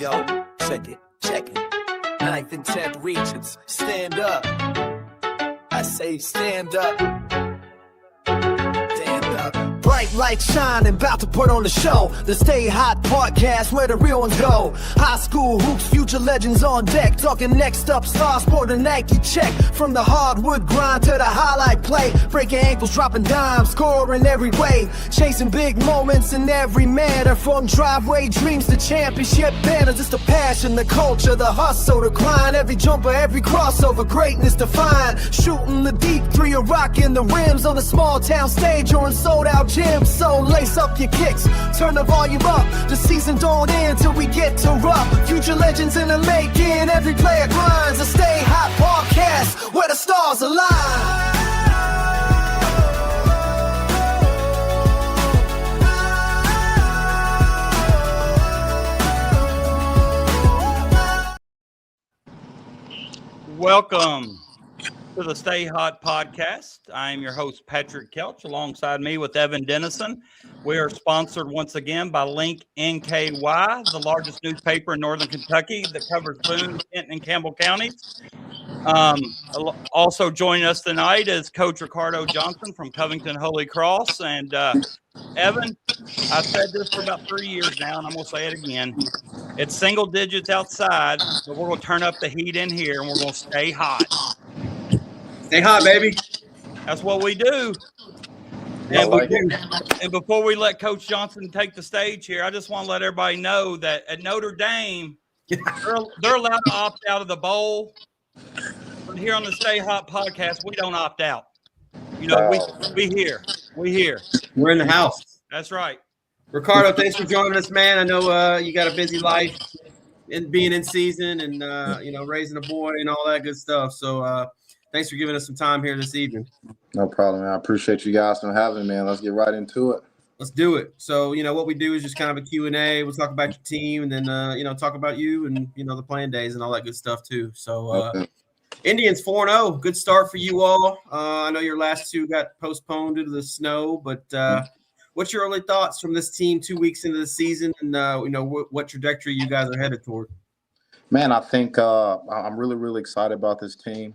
Yo, check it. Ninth and 10th regions, stand up. I say stand up. Stand up. Bright lights shining, about to put on the show. The Stay Hot podcast where the real ones go. High school hoops, future legends on deck. Talking next up, star sport and Nike check. From the hardwood grind to the highlight play. Breaking ankles, dropping dimes, scoring every way. Chasing big moments in every manner. From driveway dreams to championship banners. It's the passion, the culture, the hustle, the grind. Every jumper, every crossover, greatness defined. Shooting the deep three or rocking the rims on a small town stage or in sold out gym. So lace up your kicks, turn the volume up. The season don't end till we get to rough. Future legends in the making, every player grinds. A Stay Hot podcast where the stars align. Welcome to the Stay Hot podcast. I am your host, Patrick Kelsch, alongside me with Evan Dennison. We are sponsored once again by Link NKY, the largest newspaper in Northern Kentucky that covers Boone, Kenton, and Campbell counties. Also joining us tonight is Coach Ricardo Johnson from Covington Holy Cross. And Evan, I've said this for about 3 years now, and I'm going to say it again. It's single digits outside, but we're going to turn up the heat in here, and we're going to stay hot. Stay hot, baby. That's what we do. And before we let Coach Johnson take the stage here, I just want to let everybody know that at Notre Dame, they're allowed to opt out of the bowl. But here on the Stay Hot podcast, we don't opt out. You know, we here. We here. We're in the house. That's right. Ricardo, thanks for joining us, man. I know you got a busy life and being in season and, raising a boy and all that good stuff. So thanks for giving us some time here this evening. No problem, man. I appreciate you guys for having me, man. Let's get right into it. Let's do it. So, what we do is just kind of a Q&A. We'll talk about your team and then, talk about you and, the playing days and all that good stuff too. So Okay. Indians 4-0. Good start for you all. I know your last two got postponed due to the snow, but what's your early thoughts from this team 2 weeks into the season and, what trajectory you guys are headed toward? Man, I think I'm really, really excited about this team.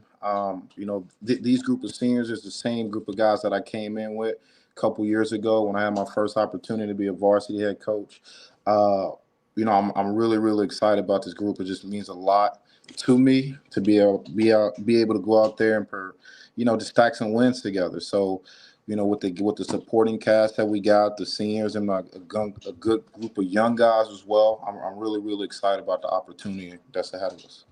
These group of seniors is the same group of guys that I came in with a couple years ago when I had my first opportunity to be a varsity head coach. I'm really, really excited about this group. It just means a lot to me to be able to go out there and just stack some wins together. So, with the supporting cast that we got, the seniors and a good group of young guys as well, I'm really, really excited about the opportunity that's ahead of us.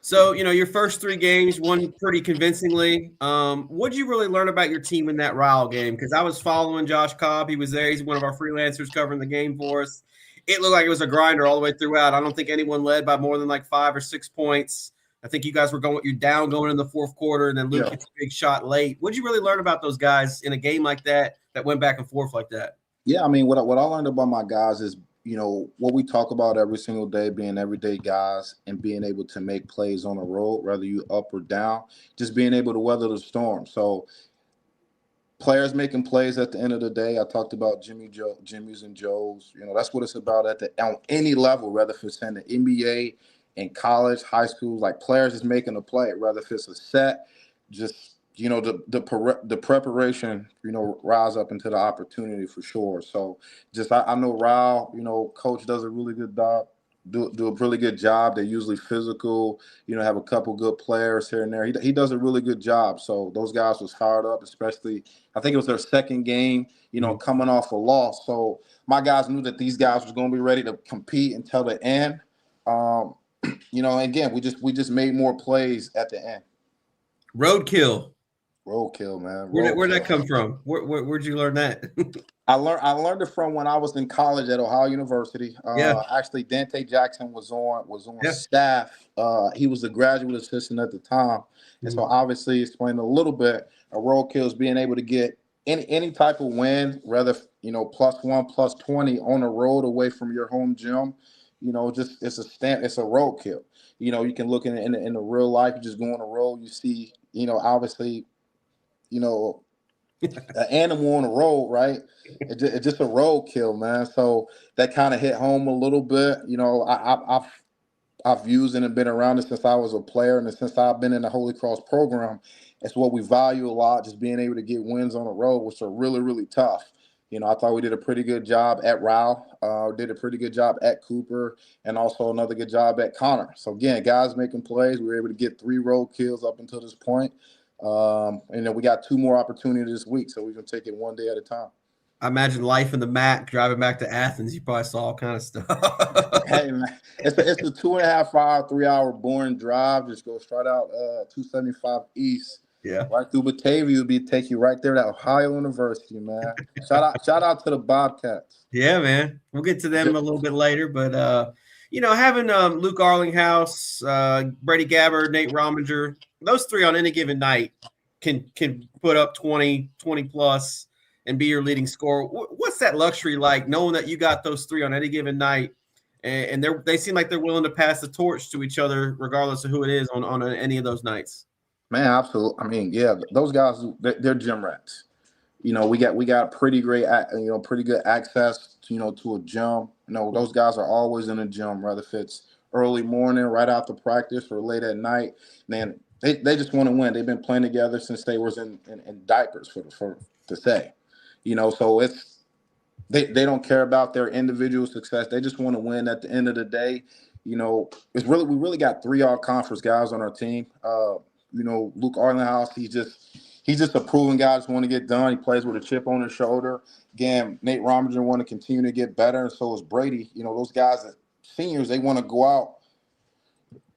So, your first 3 games won pretty convincingly. What did you really learn about your team in that Ryle game? Because I was following Josh Cobb. He was there. He's one of our freelancers covering the game for us. It looked like it was a grinder all the way throughout. I don't think anyone led by more than like 5 or 6 points. I think you guys were going in the fourth quarter, and then Luke gets a big shot late. What did you really learn about those guys in a game like that went back and forth like that? Yeah, I mean, what I learned about my guys is, what we talk about every single day, being everyday guys and being able to make plays on the road, whether you up or down, just being able to weather the storm. So players making plays at the end of the day. I talked about Jimmy's and Joe's. That's what it's about on any level, whether if it's in the NBA, in college, high school, like players just making a play, whether if it's a set, just, the preparation, rise up into the opportunity for sure. So just, I know Ryle, coach does a really good job, do a really good job. They're usually physical, have a couple good players here and there. He does a really good job. So those guys was fired up, especially, I think it was their second game, coming off a loss. So my guys knew that these guys was going to be ready to compete until the end. Again, we just made more plays at the end. Roadkill, man. Where'd that come from? Where'd you learn that? I learned it from when I was in college at Ohio University. Actually, Dante Jackson was on staff. He was a graduate assistant at the time, and so obviously explained a little bit. A roadkill is being able to get any type of win, whether +1, +20 on the road away from your home gym. Just it's a roadkill. You can look in the real life. You just go on the road. You see, obviously, an animal on the road, right? It's just a road kill, man. So that kind of hit home a little bit. You know, I've used it and been around it since I was a player, and since I've been in the Holy Cross program, it's what we value a lot, just being able to get wins on the road, which are really, really tough. You know, I thought we did a pretty good job at Rao, did a pretty good job at Cooper, and also another good job at Connor. So, again, guys making plays. We were able to get 3 road kills up until this point. And then we got 2 more opportunities this week, so we're going to take it one day at a time. I imagine life in the MAC, driving back to Athens, you probably saw all kind of stuff. Hey, man, it's a 2.5 hour, 3 hour boring drive. Just go straight out 275 East. Yeah. Right through Batavia will take you right there to Ohio University, man. Shout out to the Bobcats. Yeah, man. We'll get to them a little bit later, but you know, having Luke Arlinghouse, Brady Gabbard, Nate Rominger, those 3 on any given night can put up 20 plus and be your leading scorer. What's that luxury like, knowing that you got those 3 on any given night, and they seem like they're willing to pass the torch to each other regardless of who it is on any of those nights? Man, absolutely. I mean, yeah, those guys, they're gym rats. You know, we got pretty great, pretty good access, to a gym. You know, those guys are always in the gym, whether if it's early morning, right after practice, or late at night. Man, they just want to win. They've been playing together since they was in diapers to say. You know, so they don't care about their individual success. They just want to win at the end of the day. You know, we really got 3 all-conference guys on our team. You know, Luke Arlinghouse, he's just a proven guy. Just want to get done. He plays with a chip on his shoulder. Again, Nate Rominger want to continue to get better, and so is Brady. You know, those guys, seniors, they want to go out,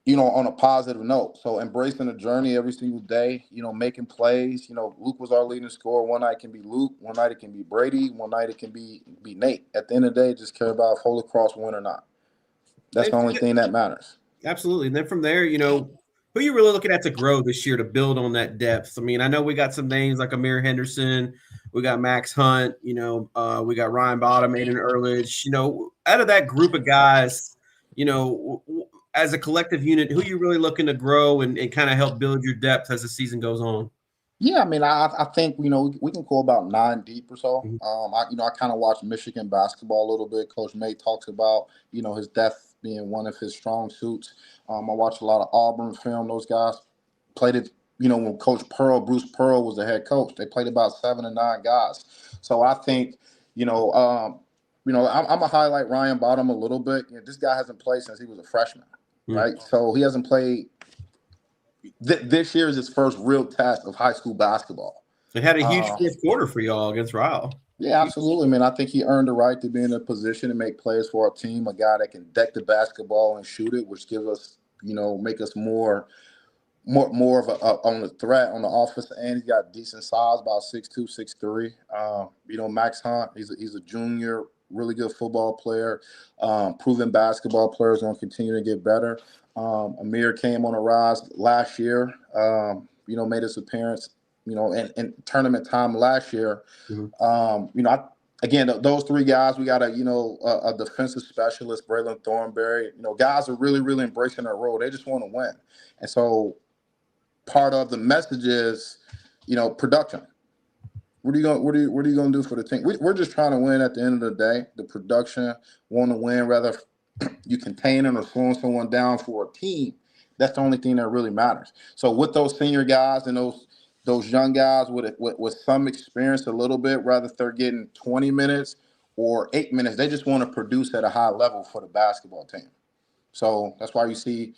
on a positive note. So embracing the journey every single day, making plays. You know, Luke was our leading scorer. One night it can be Luke. One night it can be Brady. One night it can be Nate. At the end of the day, just care about if Holy Cross win or not. That's the only thing that matters. Absolutely. And then from there, who are you really looking at to grow this year to build on that depth? I mean, I know we got some names like Amir Henderson. We got Max Hunt. We got Ryan Bottom, Aiden Earledge. Out of that group of guys, as a collective unit, who are you really looking to grow and kind of help build your depth as the season goes on? Yeah, I mean, I think, we can go about 9 deep or so. Mm-hmm. I kind of watch Michigan basketball a little bit. Coach May talks about, his depth being one of his strong suits. I watch a lot of Auburn film. Those guys played it, when Bruce Pearl was the head coach. They played about 7 to 9 guys. So I think, I'm going to highlight Ryan Bottom a little bit. This guy hasn't played since he was a freshman, right? So he hasn't played. This year is his first real test of high school basketball. It had a huge 4th quarter for y'all against Ryle. Yeah, absolutely, man. I think he earned the right to be in a position to make plays for our team, a guy that can deck the basketball and shoot it, which gives us, make us more of a on the threat on the offensive end. He's got decent size, about 6'2", 6'3". Max Hunt, he's a junior, really good football player, proven basketball player, is going to continue to get better. Amir came on a rise last year, made his appearance, in tournament time last year. Mm-hmm. Those 3 guys, we got a defensive specialist, Braylon Thornberry. Guys are really, really embracing their role. They just want to win. And so part of the message is, production. What are you going to do for the team? We're just trying to win at the end of the day. The production, want to win, whether you containing or slowing someone down for a team. That's the only thing that really matters. So with those senior guys and those young guys with some experience a little bit, whether if they're getting 20 minutes or 8 minutes, they just want to produce at a high level for the basketball team. So that's why you see,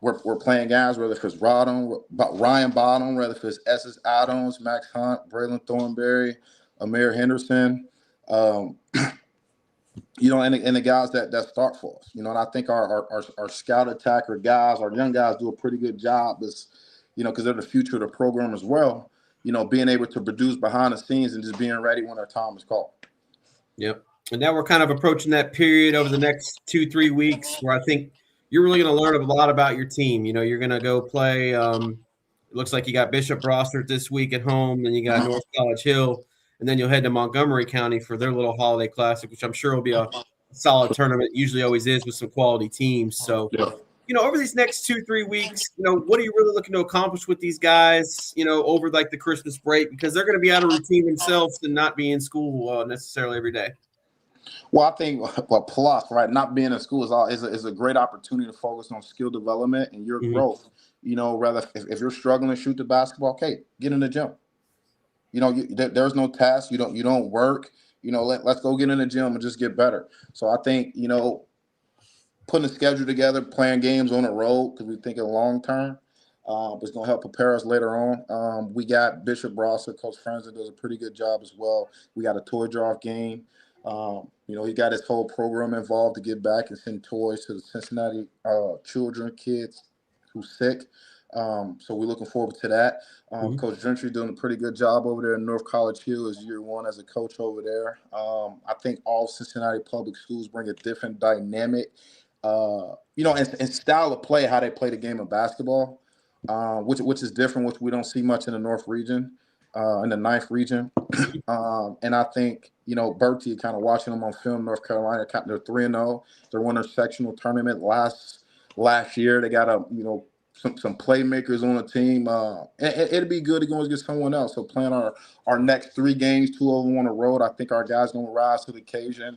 we're playing guys, whether if it's Ryan Bottom, whether if it's Essex Adams, Max Hunt, Braylon Thornberry, Amir Henderson, and the guys that start for us. And I think our scout attacker guys, our young guys, do a pretty good job because they're the future of the program as well, being able to produce behind the scenes and just being ready when our time is called. Yep. And now we're kind of approaching that period over the next 2-3 weeks where I think you're really going to learn a lot about your team. You're going to go play. It looks like you got Bishop Brossard this week at home, then you got North College Hill, and then you'll head to Montgomery County for their little holiday classic, which I'm sure will be a solid tournament. Usually always is with some quality teams. So, over these next 2-3 weeks, what are you really looking to accomplish with these guys, over like the Christmas break, because they're going to be out of routine themselves and not be in school necessarily every day. Well, I think, plus, right, not being in school is a great opportunity to focus on skill development and your growth. Rather if you're struggling to shoot the basketball, okay, get in the gym. There's no task. You don't work. Let's go get in the gym and just get better. So I think, putting a schedule together, playing games on the road, because we think of long term, it's going to help prepare us later on. We got Bishop Brosser, Coach Franzen does a pretty good job as well. We got a toy draft game. He got his whole program involved to give back and send toys to the Cincinnati kids who's sick. So we're looking forward to that. Coach Gentry doing a pretty good job over there in North College Hill is year one as a coach over there. I think all Cincinnati public schools bring a different dynamic, and style of play, how they play the game of basketball, which is different, which we don't see much in the North region, in the ninth region. And I think, Bertie, kind of watching them on film, North Carolina, they're 3-0. They won their sectional tournament last year. They got some playmakers on the team. It'd be good to go against someone else. So playing our next 3 games, 2 of them on the road, I think our guys going to rise to the occasion.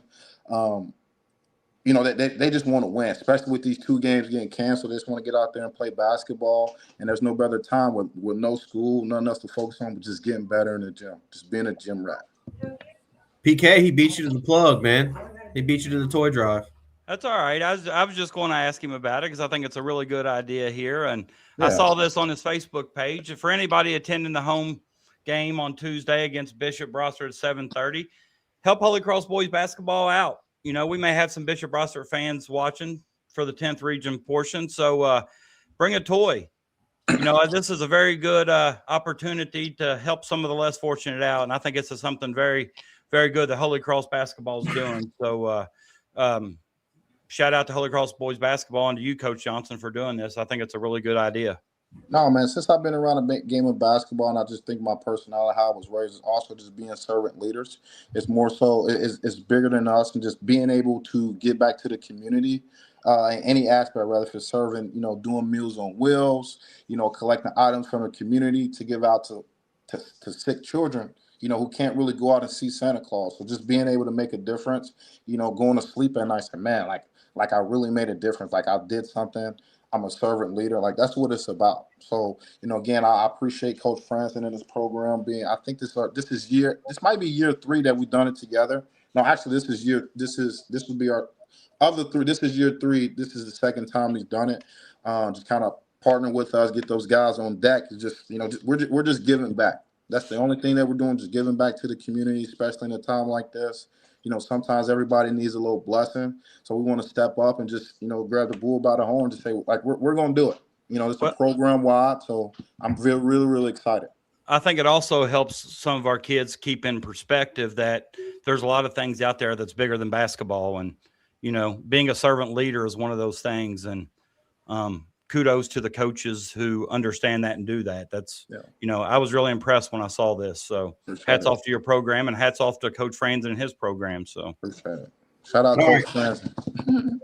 They just want to win, especially with these 2 games getting canceled. They just want to get out there and play basketball. And there's no better time with no school, nothing else to focus on, but just getting better in the gym, just being a gym rat. PK, he beat you to the plug, man. He beat you to the toy drive. That's all right. I was just going to ask him about it because I think it's a really good idea here. And I saw this on his Facebook page. For anybody attending the home game on Tuesday against Bishop Brosser at 7:30, help Holy Cross boys basketball out. We may have some Bishop Brosser fans watching for the 10th region portion. So bring a toy. This is a very good opportunity to help some of the less fortunate out. And I think it's something very, very good that Holy Cross basketball is doing. So shout out to Holy Cross boys basketball and to you, Coach Johnson, for doing this. I think it's a really good idea. No, man, since I've been around a game of basketball, and I just think my personality, how I was raised, is also just being servant leaders. It's more so, it's bigger than us, and just being able to give back to the community in any aspect, whether if it's serving, doing Meals on Wheels, collecting items from the community to give out to sick children, who can't really go out and see Santa Claus. So just being able to make a difference, going to sleep at night, and man, like I really made a difference. Like I did something. I'm a servant leader. Like that's what it's about. So, again, I appreciate Coach Franzen and his program I think this might be year 3 that we've done it together. No, actually this will be our other 3. This is year 3. This is the second time he's done it. Just kind of partner with us, get those guys on deck. We're just giving back. That's the only thing that we're doing, just giving back to the community, especially in a time like this. Sometimes everybody needs a little blessing. So we want to step up and just, grab the bull by the horn to say, like, we're going to do it. It's a program wide. So I'm really, really, really excited. I think it also helps some of our kids keep in perspective that there's a lot of things out there that's bigger than basketball. And, being a servant leader is one of those things. And kudos to the coaches who understand that and do that. That's, I was really impressed when I saw this. So hats off to your program and hats off to Coach Franzen and his program. So appreciate it. Shout out Coach Franzen.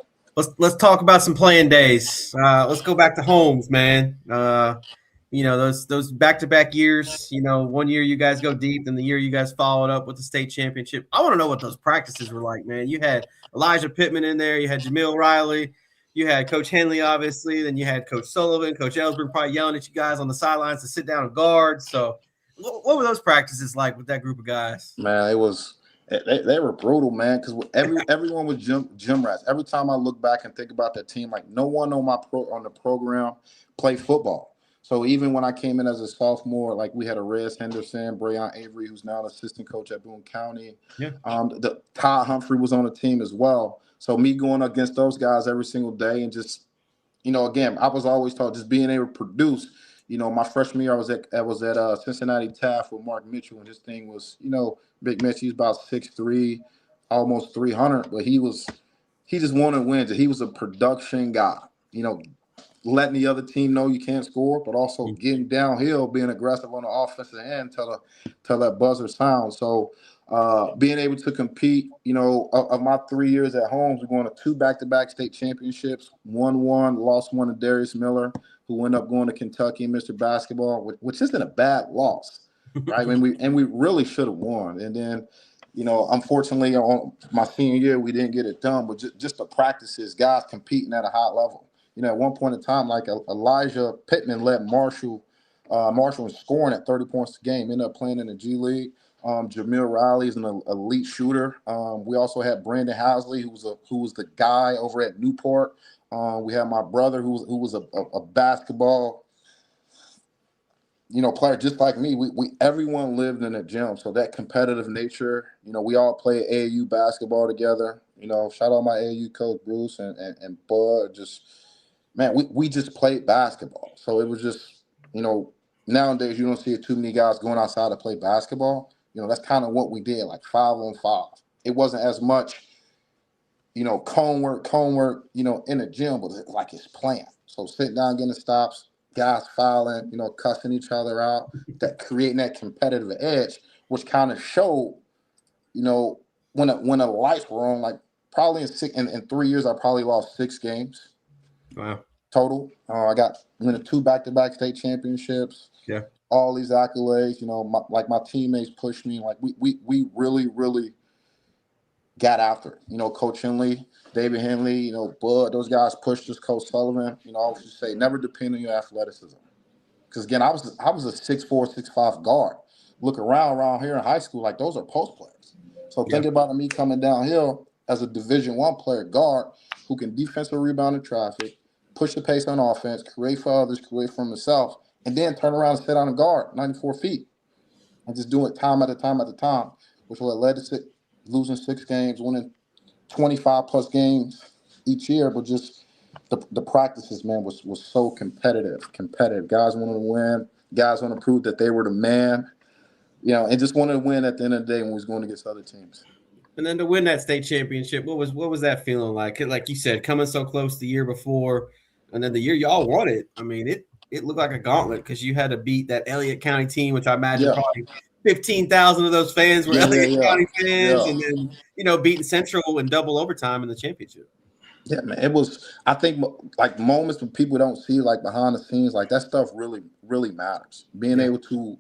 Let's talk about some playing days. Let's go back to homes, man. Those back-to-back years, 1 year you guys go deep, and the year you guys followed up with the state championship. I want to know what those practices were like, man. You had Elijah Pittman in there. You had Jamil Riley. You had Coach Henley, obviously. Then you had Coach Sullivan, Coach Ellsberg probably yelling at you guys on the sidelines to sit down and guard. So what were those practices like with that group of guys? Man, they were brutal, man, because everyone was gym rats. Every time I look back and think about that team, like no one on the program played football. So even when I came in as a sophomore, like we had a Rez Henderson, Breon Avery, who's now an assistant coach at Boone County. Yeah. The Todd Humphrey was on the team as well. So me going against those guys every single day and just, again, I was always taught just being able to produce. My freshman year I was at Cincinnati Taft with Mark Mitchell, and his thing was, Big Mitch. He's about 6'3", almost 300, but he just wanted wins. He was a production guy. Letting the other team know you can't score, but also getting downhill, being aggressive on the offensive end till that buzzer sounds. So Being able to compete, of my 3 years at Holmes, we're going to 2 back-to-back state championships, won one, lost one to Darius Miller, who ended up going to Kentucky and Mr. Basketball, which isn't a bad loss, right? We really should have won. And then, unfortunately, on my senior year, we didn't get it done. But just the practices, guys competing at a high level. At one point in time, like Elijah Pittman led Marshall. Marshall was scoring at 30 points a game, ended up playing in the G League. Jamil Riley is an elite shooter. We also had Brandon Housley, who was the guy over at Newport. We had my brother who was a basketball, player just like me. We everyone lived in a gym, so that competitive nature. We all played AAU basketball together. Shout out my AAU coach Bruce and Bud. Just man, we just played basketball. So it was just nowadays you don't see too many guys going outside to play basketball. That's kind of what we did, like 5-on-5. It wasn't as much, cone work, in the gym, but like it's planned. So sitting down, getting the stops, guys fouling, cussing each other out, that creating that competitive edge, which kind of showed, when the lights were on, like probably in 3 years, I probably lost 6 games. Wow. Total. I got winning 2 back-to-back state championships. Yeah. All these accolades, my teammates pushed me. Like we really, really got after it. Coach Henley, David Henley, Bud, those guys pushed us. Coach Sullivan, I always just say never depend on your athleticism. Because again, I was a 6'4", 6'5" guard. Look around here in high school, like those are post players. So thinking about me coming downhill as a Division I player guard who can defensive rebound in traffic, push the pace on offense, create for others, create for himself, and then turn around and sit on a guard, 94 feet, and just do it time after time after time, which led to losing 6 games, winning 25-plus games each year. But just the practices, man, was so competitive. Guys wanted to win. Guys wanted to prove that they were the man, and just wanted to win at the end of the day when we was going against other teams. And then to win that state championship, what was that feeling like? Like you said, coming so close the year before, and then the year y'all won it. I mean, it looked like a gauntlet because you had to beat that Elliott County team, which I imagine probably 15,000 of those fans were Elliott County fans, and then beating Central in double overtime in the championship. Yeah, man, it was. I think like moments when people don't see like behind the scenes, like that stuff really, really matters. Being able to,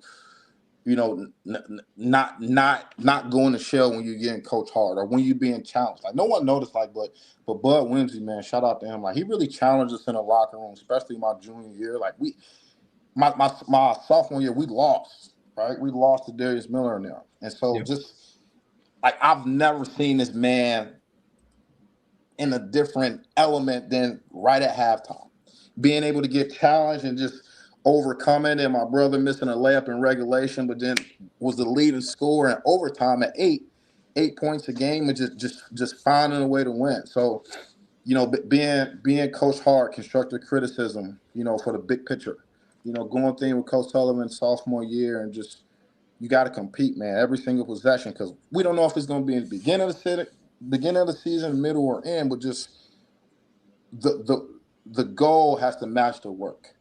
not going to shell when you're getting coached hard or when you're being challenged. Like no one noticed, like, but Bud Wimsey, man, shout out to him. Like he really challenged us in the locker room, especially my junior year. Like my sophomore year, we lost, right? We lost to Darius Miller in there. And so just like I've never seen this man in a different element than right at halftime. Being able to get challenged and just overcome it, and my brother missing a layup in regulation, but then was the leading scorer in overtime at 8 points a game, and just finding a way to win. So, being coached hard, constructive criticism, for the big picture, going thing with Coach Sullivan sophomore year, and just you got to compete, man, every single possession, because we don't know if it's going to be in the beginning of the season, middle, or end, but just the goal has to match the work.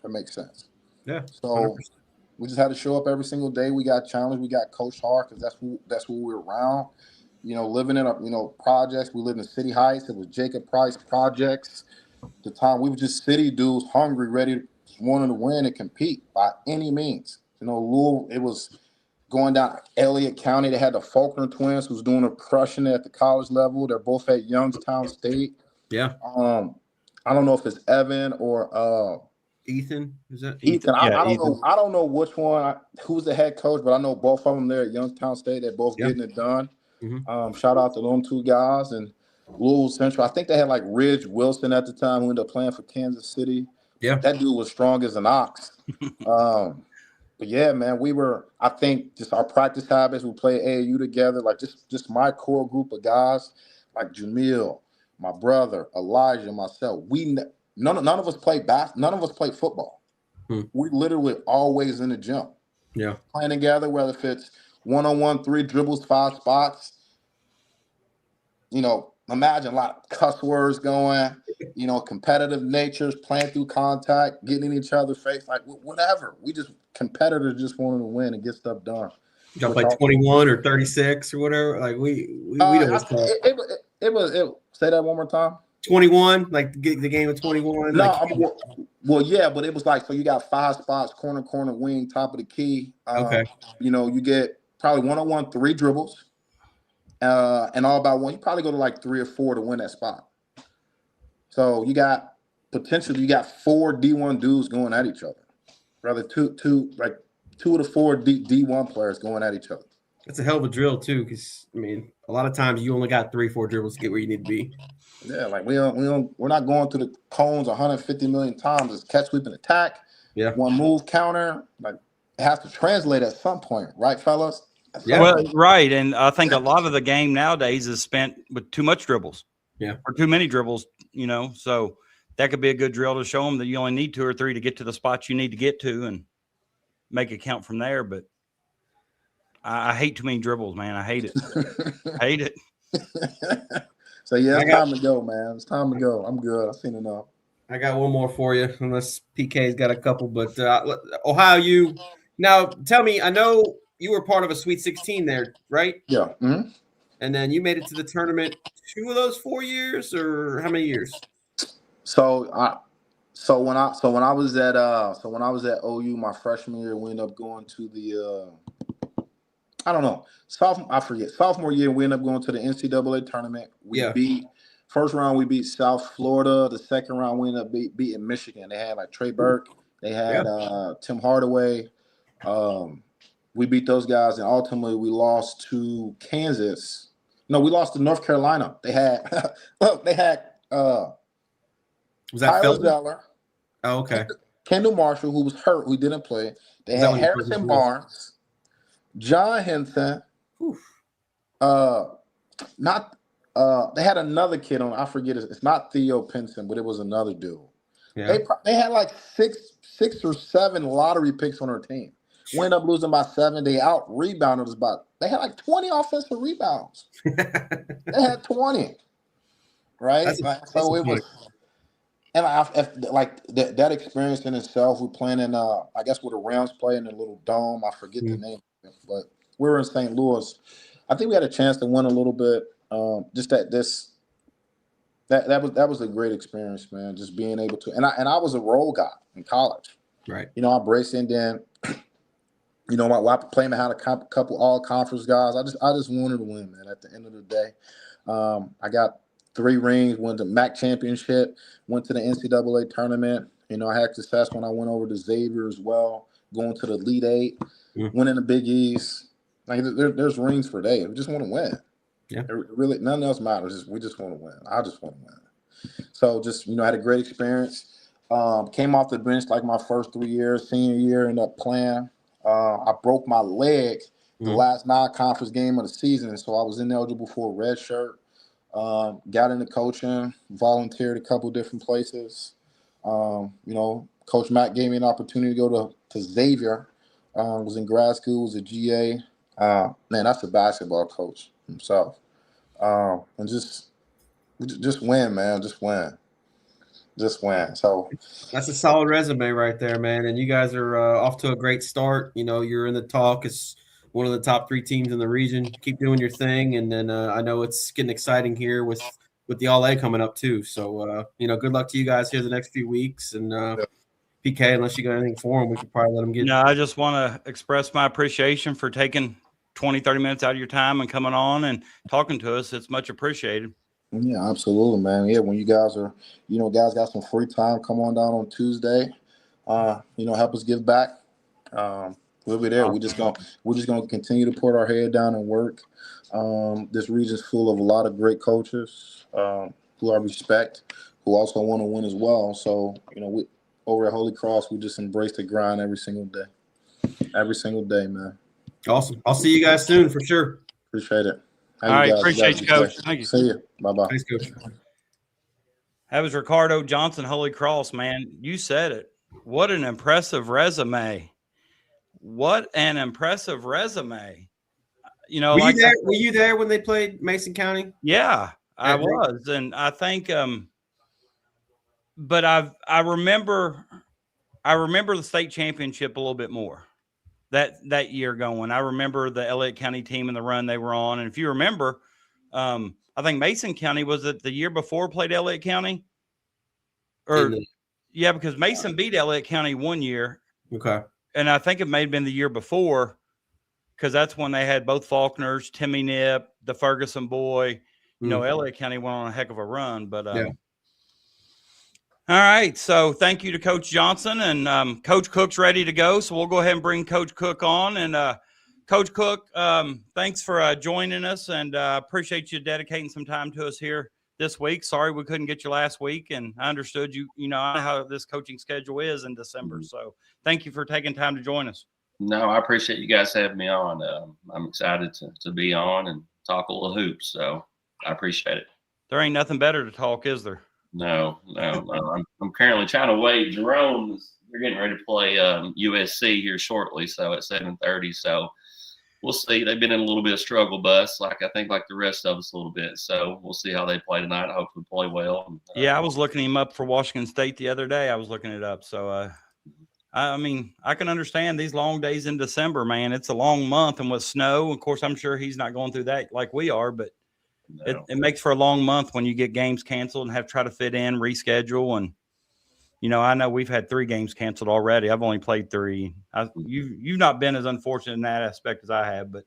That makes sense. Yeah. So 100%. we just had to show up every single day. We got challenged. We got coached hard because that's who we're around. Living in projects. We lived in City Heights. It was Jacob Price projects. The time we were just city dudes, hungry, ready, wanting to win and compete by any means. Louisville, it was going down Elliott County. They had the Faulkner twins who's doing a crushing at the college level. They're both at Youngstown State. Yeah. I don't know if it's Evan or Ethan. Is that Ethan? Yeah, I don't Ethan. know. I don't know which one. Who's the head coach? But I know both of them there at Youngstown State. They're both getting it done. Mm-hmm. Shout out to them 2 guys. And Louisville Central. I think they had like Ridge Wilson at the time who ended up playing for Kansas City. Yeah, that dude was strong as an ox. But yeah, man, I think just our practice habits. We play AAU together. Like just my core group of guys, like Jamil, my brother, Elijah, myself. None of us played none of us played football. We literally always in the gym. Yeah. Playing together, whether if it's 1-on-1, 3 dribbles, 5 spots. Imagine a lot of cuss words going, competitive natures, playing through contact, getting in each other's face, like whatever. We just competitors just wanted to win and get stuff done. Y'all play 21 or 36 or whatever. Like we don't Say that one more time. 21, like the game of 21. No, like, yeah, but it was like, so you got 5 spots: corner, wing, top of the key. Okay. You get probably 1-on-1 3 dribbles, and all about one. You probably go to like 3 or 4 to win that spot. So you got 4 D1 dudes going at each other, rather two of the 4 D1 players going at each other. That's a hell of a drill too, because I mean, a lot of times you only got 3-4 dribbles to get where you need to be. Yeah, like we're not going through the cones 150 million times. It's catch, sweep, and attack. Yeah. One move, counter. Like it has to translate at some point, right, fellas? Yeah. Well, right. And I think a lot of the game nowadays is spent with too much dribbles. Yeah. Or too many dribbles, so that could be a good drill to show them that you only need 2 or 3 to get to the spots you need to get to and make it count from there. But I hate too many dribbles, man. I hate it. I hate it. So yeah, it's time to go, man. It's time to go. I'm good. I've seen enough. I got one more for you, unless PK's got a couple. But Ohio U. Now, tell me, I know you were part of a Sweet 16 there, right? Yeah. Mm-hmm. And then you made it to the tournament 2 of those 4 years, or how many years? So when I was at OU my freshman year, we ended up going to the sophomore year, we ended up going to the NCAA tournament. First round we beat South Florida. The second round we ended up beating Michigan. They had like Trey Burke. They had Tim Hardaway. We beat those guys, and ultimately we lost to Kansas. No, we lost to North Carolina. They had was that Tyler Zeller. Oh, okay. Kendall Marshall, who was hurt, who didn't play. They had Harrison Barnes, John Henson. They had another kid on. I forget it. It's not Theo Pinson, but it was another dude. Yeah. They had like six or 7 lottery picks on their team. We ended up losing by 7. They out rebounded us by. They had like 20 offensive rebounds. They had 20, right? So it was. And that experience in itself, we're playing in, I guess where the Rams play in a little dome. I forget the name, but we were in St. Louis. I think we had a chance to win a little bit. That was a great experience, man. Just being able to, and I was a role guy in college, right? I braced in then. I played and had a couple all conference guys. I just wanted to win, man. At the end of the day, I got 3 rings, went to MAC championship, went to the NCAA tournament. I had success when I went over to Xavier as well, going to the Elite 8, winning the Big East. Like there's rings for days. We just want to win. Yeah, really, nothing else matters. We just want to win. I just want to win. So just had a great experience. Came off the bench like my first 3 years. Senior year, ended up playing. I broke my leg the last non-conference game of the season, so I was ineligible for a red shirt. Got into coaching, volunteered a couple different places. Coach Matt gave me an opportunity to go to Xavier. Was in grad school, was a GA. Man, that's a basketball coach himself. And just win, man. Just win. So that's a solid resume right there, man. And you guys are off to a great start. You're in the talk as one of the top 3 teams in the region. Keep doing your thing, and then I know it's getting exciting here with the All-A coming up too. So good luck to you guys here the next few weeks. And PK, unless you got anything for him, we could probably let him get. No, I just want to express my appreciation for taking 20-30 minutes out of your time and coming on and talking to us. It's much appreciated. Yeah, absolutely, man. Yeah, when you guys are, guys got some free time, come on down on Tuesday. Help us give back. We'll be there. We're just gonna continue to put our head down and work. This region's full of a lot of great coaches who I respect, who also want to win as well. So, we over at Holy Cross, we just embrace the grind every single day. Every single day, man. Awesome. I'll see you guys soon for sure. Appreciate it. All right, appreciate you, Coach. Thank you. See you. Bye-bye. Thanks, Coach. That was Ricardo Johnson, Holy Cross, man. You said it. What an impressive resume. What an impressive resume. Were you there when they played Mason County? Yeah, I was. And I think but I remember the state championship a little bit more that year going. I remember the Elliott County team and the run they were on. And if you remember, I think Mason County, was it the year before, played Elliott County? Yeah, because Mason beat Elliott County one year. Okay. And I think it may have been the year before, because that's when they had both Faulkners, Timmy Nip, the Ferguson boy. You know, Elliott County went on a heck of a run. But yeah. All right. So thank you to Coach Johnson, and Coach Cook's ready to go. So we'll go ahead and bring Coach Cook on. And Coach Cook, thanks for joining us, and appreciate you dedicating some time to us here this week. Sorry we couldn't get you last week, and I understood you know how this coaching schedule is in December. So thank you for taking time to join us. No, I appreciate you guys having me on. I'm excited to be on and talk a little hoops. So I appreciate it. There ain't nothing better to talk, is there? No. I'm currently trying to wait. Jerome, they're getting ready to play USC here shortly, so at 7:30. So we'll see. They've been in a little bit of struggle bus, like the rest of us a little bit. So we'll see how they play tonight. Hopefully play well. Yeah, I was looking him up for Washington State the other day. I was looking it up. So, I mean, I can understand these long days in December, man. It's a long month, and with snow, of course, I'm sure he's not going through that like we are, but it makes for a long month when you get games canceled and have to try to fit in, reschedule. And, you know, I know we've had 3 games canceled already. I've only played 3. You've not been as unfortunate in that aspect as I have, but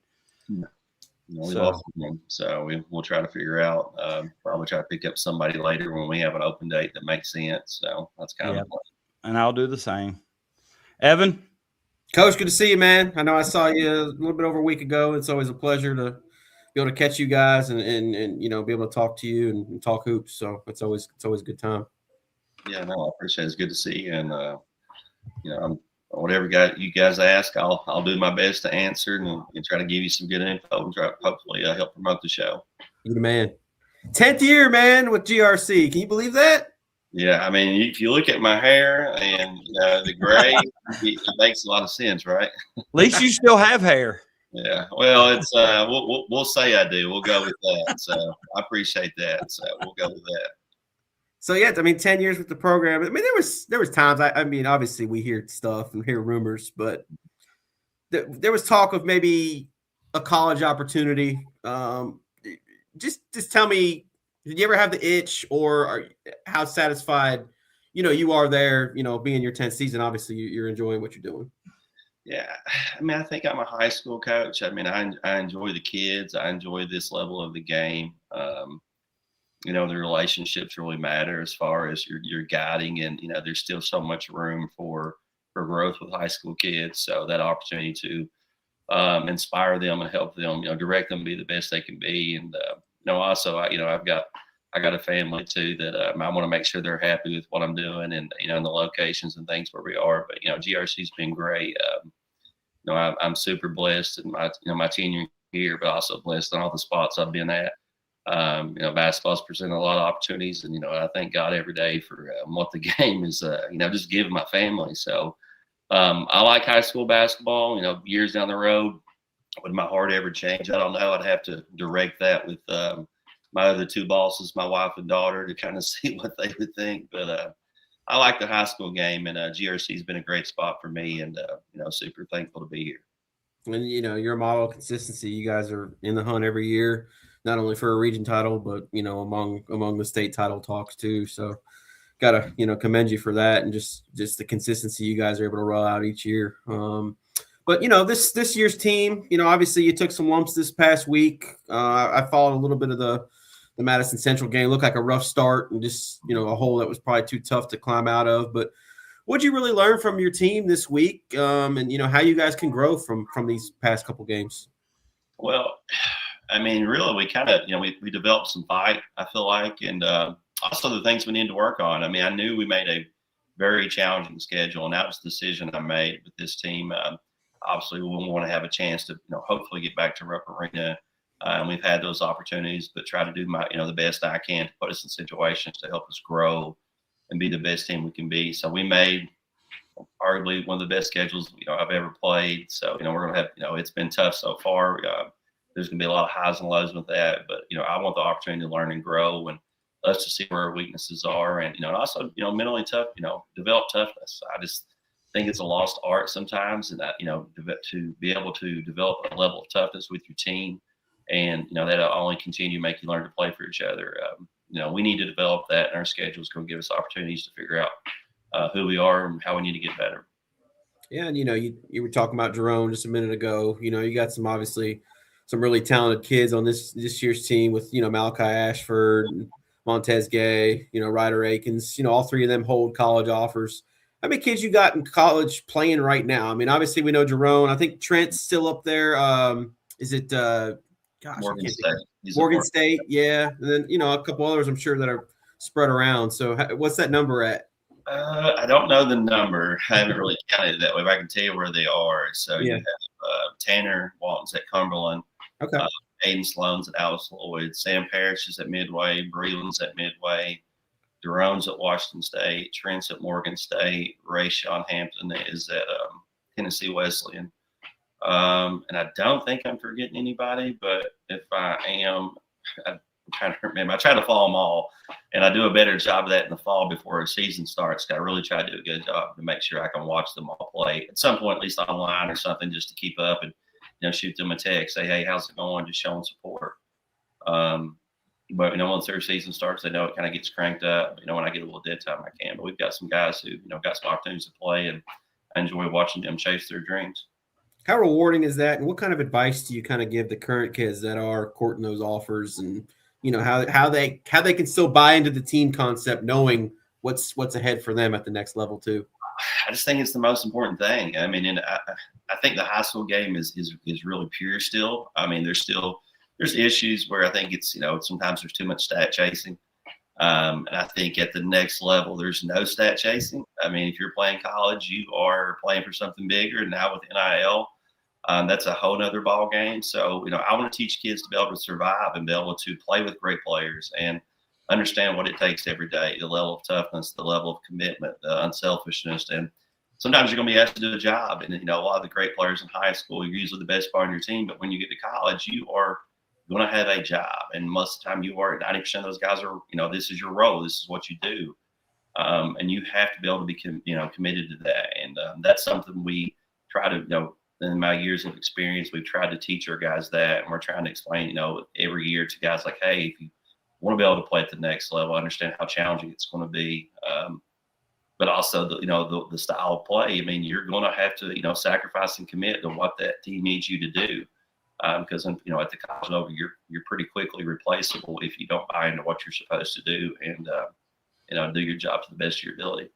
so we'll try to figure out, probably try to pick up somebody later when we have an open date that makes sense. So that's kind of the plan. And I'll do the same. Evan? Coach, good to see you, man. I know I saw you a little bit over a week ago. It's always a pleasure to be able to catch you guys and you know, be able to talk to you and talk hoops. So it's always a good time. Yeah, no, I appreciate it. It's good to see you. And, you know, whatever you guys ask, I'll do my best to answer and try to give you some good info and try to hopefully help promote the show. You're the man. 10th year, man, with GRC. Can you believe that? Yeah, I mean, if you look at my hair and the gray, it makes a lot of sense, right? At least you still have hair. Yeah, well, it's we'll say I do. We'll go with that. So I appreciate that. So we'll go with that. So yeah, I mean, 10 years with the program. I mean, there was times. I mean, obviously we hear stuff and hear rumors, but there was talk of maybe a college opportunity. Just tell me. Did you ever have the itch, or how satisfied, you know, you are there, you know, being your 10th season? Obviously, you're enjoying what you're doing. Yeah, I mean, I think I'm a high school coach. I mean, I enjoy the kids. I enjoy this level of the game. You know, the relationships really matter as far as your guiding, and you know, there's still so much room for growth with high school kids. So that opportunity to inspire them and help them, you know, direct them to be the best they can be, and also, I've got a family too that I want to make sure they're happy with what I'm doing, and you know, in the locations and things where we are. But you know, GRC's been great. You know, I'm super blessed in my tenure here, but also blessed in all the spots I've been at. You know, basketball's presented a lot of opportunities, and you know, I thank God every day for what the game is. You know, just giving my family. So I like high school basketball. You know, years down the road, would my heart ever change? I don't know. I'd have to direct that with my other 2 bosses, my wife and daughter, to kind of see what they would think. But I like the high school game, and GRC has been a great spot for me, and you know, super thankful to be here. And you know, your model of consistency. You guys are in the hunt every year, not only for a region title, but you know, among the state title talks too. So, gotta commend you for that, and just the consistency you guys are able to roll out each year. But you know, this year's team, you know, obviously you took some lumps this past week. I followed a little bit of the Madison Central game. It looked like a rough start, and just, you know, a hole that was probably too tough to climb out of. But what'd you really learn from your team this week? And you know, how you guys can grow from these past couple games? Well, I mean, really, we kind of, you know, we developed some fight, I feel like, and also the things we need to work on. I mean, I knew we made a very challenging schedule, and that was the decision I made with this team. Obviously, we want to have a chance to, you know, hopefully get back to Rupp Arena. And we've had those opportunities, but try to do the best I can to put us in situations to help us grow and be the best team we can be. So we made arguably one of the best schedules, you know, I've ever played. So, you know, we're going to have, you know, it's been tough so far. There's going to be a lot of highs and lows with that, but, you know, I want the opportunity to learn and grow, and us to see where our weaknesses are, and, you know, and also, you know, mentally tough, you know, develop toughness. I just think it's a lost art sometimes, and that, to be able to develop a level of toughness with your team, and that'll only continue to make you learn to play for each other. We need to develop that, and our schedule is going to give us opportunities to figure out who we are and how we need to get better. Yeah, and you were talking about Jerome just a minute ago. You got some really talented kids on this year's team with Malachi Ashford, and Montez Gay, Ryder Akins. All three of them hold college offers. How many kids you got in college playing right now? I mean, obviously we know Jerome. I think Trent's still up there. Is it Morgan State? Morgan State, yeah. And then a couple others I'm sure that are spread around. So what's that number at? I don't know the number. I haven't really counted it that way, but I can tell you where they are. So you have Tanner Walton's at Cumberland. Okay. Aiden Sloan's at Alice Lloyd. Sam Parrish is at Midway. Breland's at Midway. Jerome's at Washington State. Trent's at Morgan State. Rayshawn Hampton is at Tennessee Wesleyan. And I don't think I'm forgetting anybody, but if I am, I'm trying to remember. I try to follow them all, and I do a better job of that in the fall before the season starts. I really try to do a good job to make sure I can watch them all play at some point, at least online or something, just to keep up and shoot them a text, say, hey, how's it going? Just showing support. But once their season starts, they know it kind of gets cranked up. When I get a little dead time, I can. But we've got some guys who got some opportunities to play, and I enjoy watching them chase their dreams. How rewarding is that, and what kind of advice do you kind of give the current kids that are courting those offers, and how they can still buy into the team concept, knowing what's ahead for them at the next level too? I just think it's the most important thing. I mean, and I think the high school game is really pure still. I mean, there's issues where I think it's sometimes there's too much stat chasing, and I think at the next level there's no stat chasing. I mean, if you're playing college, you are playing for something bigger. And now with NIL, that's a whole nother ball game. So I want to teach kids to be able to survive and be able to play with great players and understand what it takes every day, the level of toughness, the level of commitment, the unselfishness. And sometimes you're going to be asked to do a job. And, a lot of the great players in high school, you're usually the best part of your team. But when you get to college, you are going to have a job. And most of the time you are, 90% of those guys are, this is your role. This is what you do. And you have to be able to be, committed to that. And that's something we try to, in my years of experience, we've tried to teach our guys that. And we're trying to explain, every year to guys like, hey, if you want to be able to play at the next level, understand how challenging it's going to be. But also the style of play. I mean, you're going to have to, sacrifice and commit to what that team needs you to do. Because at the college level, you're pretty quickly replaceable if you don't buy into what you're supposed to do and do your job to the best of your ability.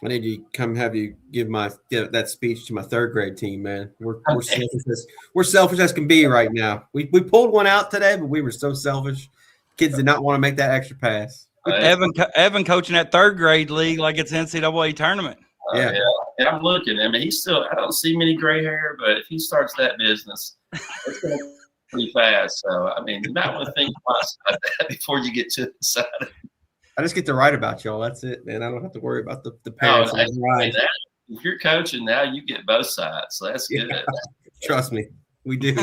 I need to come have you give that speech to my third grade team, man. We're selfish as can be right now. We pulled one out today, but we were so selfish. Kids did not want to make that extra pass. Evan coaching that third grade league like it's NCAA tournament. Yeah. And I'm looking. I mean, I don't see many gray hair, but if he starts that business, it's going to be pretty fast. So, I mean, you might want to think twice about that before you get to the side. I just get to write about y'all. That's it, man. I don't have to worry about the parents. If you're coaching now, you get both sides. So that's good. Trust me, we do.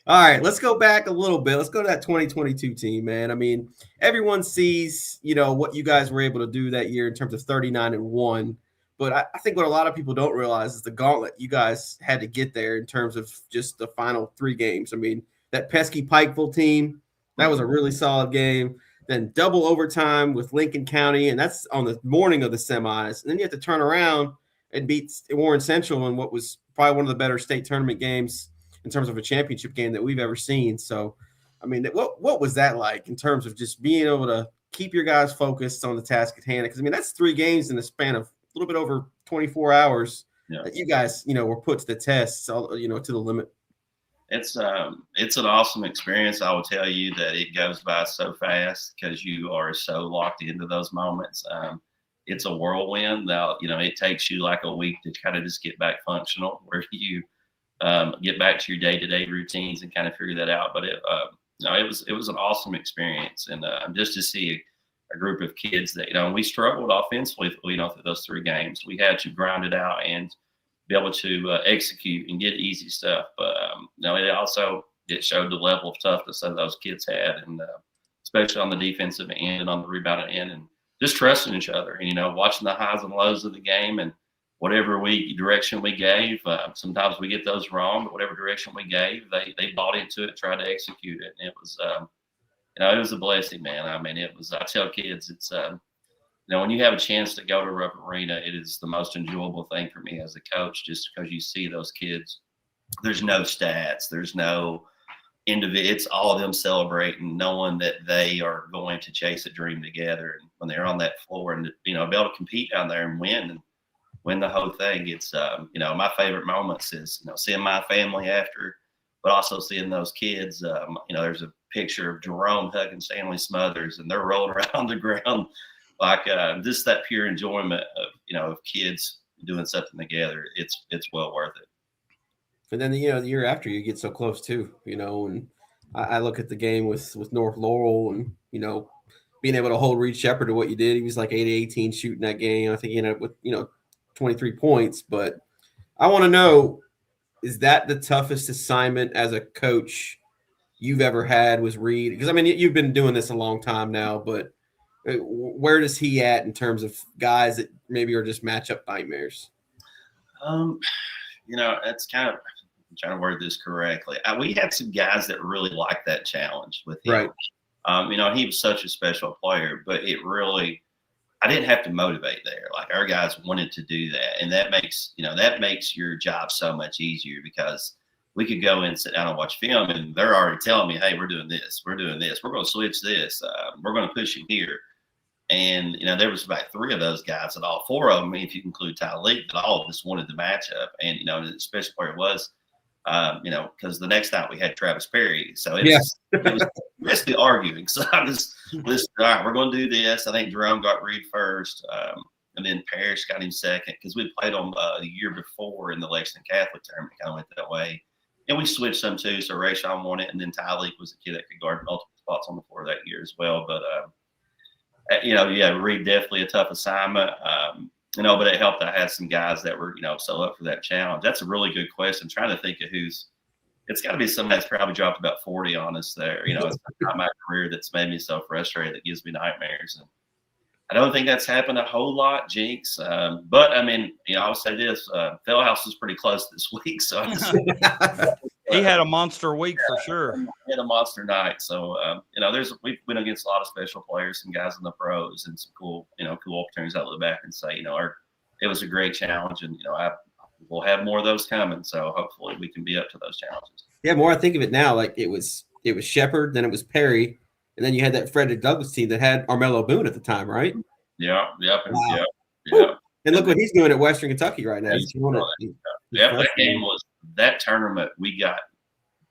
All right, let's go back a little bit. Let's go to that 2022 team, man. I mean, everyone sees, what you guys were able to do that year in terms of 39-1. But I think what a lot of people don't realize is the gauntlet you guys had to get there in terms of just the final 3 games. I mean, that pesky Pikeville team, that was a really solid game. Then double overtime with Lincoln County, and that's on the morning of the semis. And then you have to turn around and beat Warren Central in what was probably one of the better state tournament games in terms of a championship game that we've ever seen. So, I mean, what was that like in terms of just being able to keep your guys focused on the task at hand? Because, I mean, that's 3 games in the span of a little bit over 24 hours that you guys, were put to the test, to the limit. It's an awesome experience. I will tell you that it goes by so fast because you are so locked into those moments. It's a whirlwind. Now, it takes you like a week to kind of just get back functional, where you get back to your day-to-day routines and kind of figure that out. But it was an awesome experience, and just to see a group of kids that we struggled offensively through those 3 games. We had to grind it out and be able to execute and get easy stuff. But it showed the level of toughness that those kids had, and especially on the defensive end and on the rebounding end, and just trusting each other and watching the highs and lows of the game and whatever direction we gave, sometimes we get those wrong, but whatever direction we gave, they bought into it, tried to execute it. And it was, it was a blessing, man. I mean, I tell kids, it's, when you have a chance to go to Rupp Arena, it is the most enjoyable thing for me as a coach, just because you see those kids. There's no stats. There's no individual. It's all of them celebrating, knowing that they are going to chase a dream together. And when they're on that floor and, be able to compete down there and win the whole thing, it's, my favorite moments is, seeing my family after, but also seeing those kids. There's a picture of Jerome hugging Stanley Smothers, and they're rolling around on the ground. Like just that pure enjoyment of kids doing something together. It's well worth it. And then the year after, you get so close too. And I look at the game with North Laurel, and being able to hold Reed Shepherd to what you did. He was like 8-18 shooting that game. I think he ended up with 23 points. But I want to know, is that the toughest assignment as a coach you've ever had, was Reed? Because I mean, you've been doing this a long time now, but where does he at in terms of guys that maybe are just matchup nightmares? That's kind of, I'm trying to word this correctly. We had some guys that really liked that challenge with him. Right. He was such a special player, but I didn't have to motivate there. Like, our guys wanted to do that. And that makes your job so much easier, because we could go and sit down and watch film, and they're already telling me, hey, we're doing this. We're going to switch this. We're going to push him here. And, there was about 3 of those guys, and all 4 of them, if you include Tyleek, that all of us wanted the matchup. And, the special player was, because the next night we had Travis Perry. So it was basically arguing. So I just listened, all right, we're going to do this. I think Jerome got Reed first, and then Parrish got him second, because we played them the year before in the Lexington Catholic tournament. Kind of went that way. And we switched some too. So Rayshawn won it, and then Tyleek was a kid that could guard multiple spots on the floor that year as well. But, Reed definitely a tough assignment. But it helped. I had some guys that were, so up for that challenge. That's a really good question. I'm trying to think of it's got to be somebody that's probably dropped about 40 on us there. It's not my career that's made me so frustrated that gives me nightmares. And I don't think that's happened a whole lot, Jinx. But I mean, I would say this, Fellhouse was pretty close this week. So he had a monster week for sure. He had a monster night. So, we've been against a lot of special players, some guys in the pros, and some cool opportunities. I look back and say, it was a great challenge, and, we'll have more of those coming. So hopefully we can be up to those challenges. Yeah. More I think of it now, like it was Shepherd, then it was Perry, and then you had that Frederick Douglass team that had Armello Boone at the time, right? Yeah. Yep. Wow. Yep. And look what he's doing at Western Kentucky right now. That tournament, we got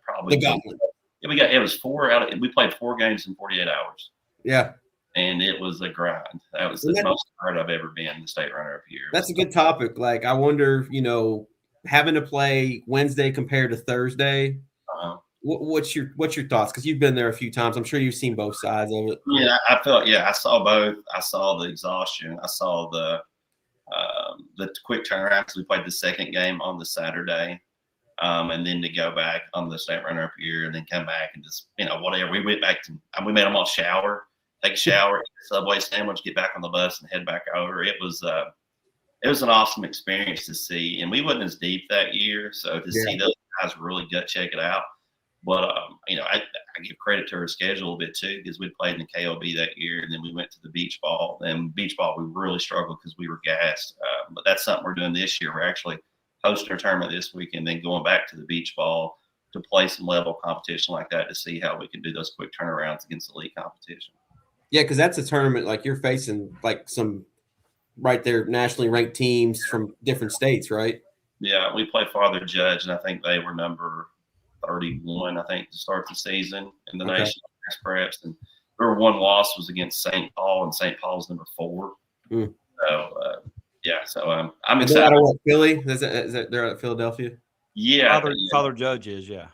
probably it was 4 out of, we played 4 games in 48 hours. Yeah. And it was a grind. That was the most hard I've ever been, the state runner-up here. That's a good topic. Like, I wonder, having to play Wednesday compared to Thursday. What's your thoughts? Because you've been there a few times. I'm sure you've seen both sides of it. Yeah, I saw both. I saw the exhaustion. I saw the quick turnarounds. We played the second game on the Saturday, and then to go back on the state runner-up year, and then come back and just whatever. We went back to, we made them all take a shower, eat a Subway sandwich, get back on the bus, and head back over. It was an awesome experience to see, and we wasn't as deep that year, so to see those guys really gut check it out. But I give credit to our schedule a little bit too, because we played in the KOB that year, and then we went to the beach ball. And beach ball, we really struggled because we were gassed. But that's something we're doing this year. We're actually hosting a tournament this week, and then going back to the beach ball to play some level competition like that to see how we can do those quick turnarounds against elite competition. Yeah, because that's a tournament like you're facing like some right there nationally ranked teams from different states, right? Yeah, we played Father Judge, and I think they were number 31, I think, to start the season in the nation preps. And their one loss was against St. Paul, and St. Paul's number 4. So, so I'm excited. Out of what, Philly? Is that they're at Philadelphia? Yeah. Father Judge is, yeah.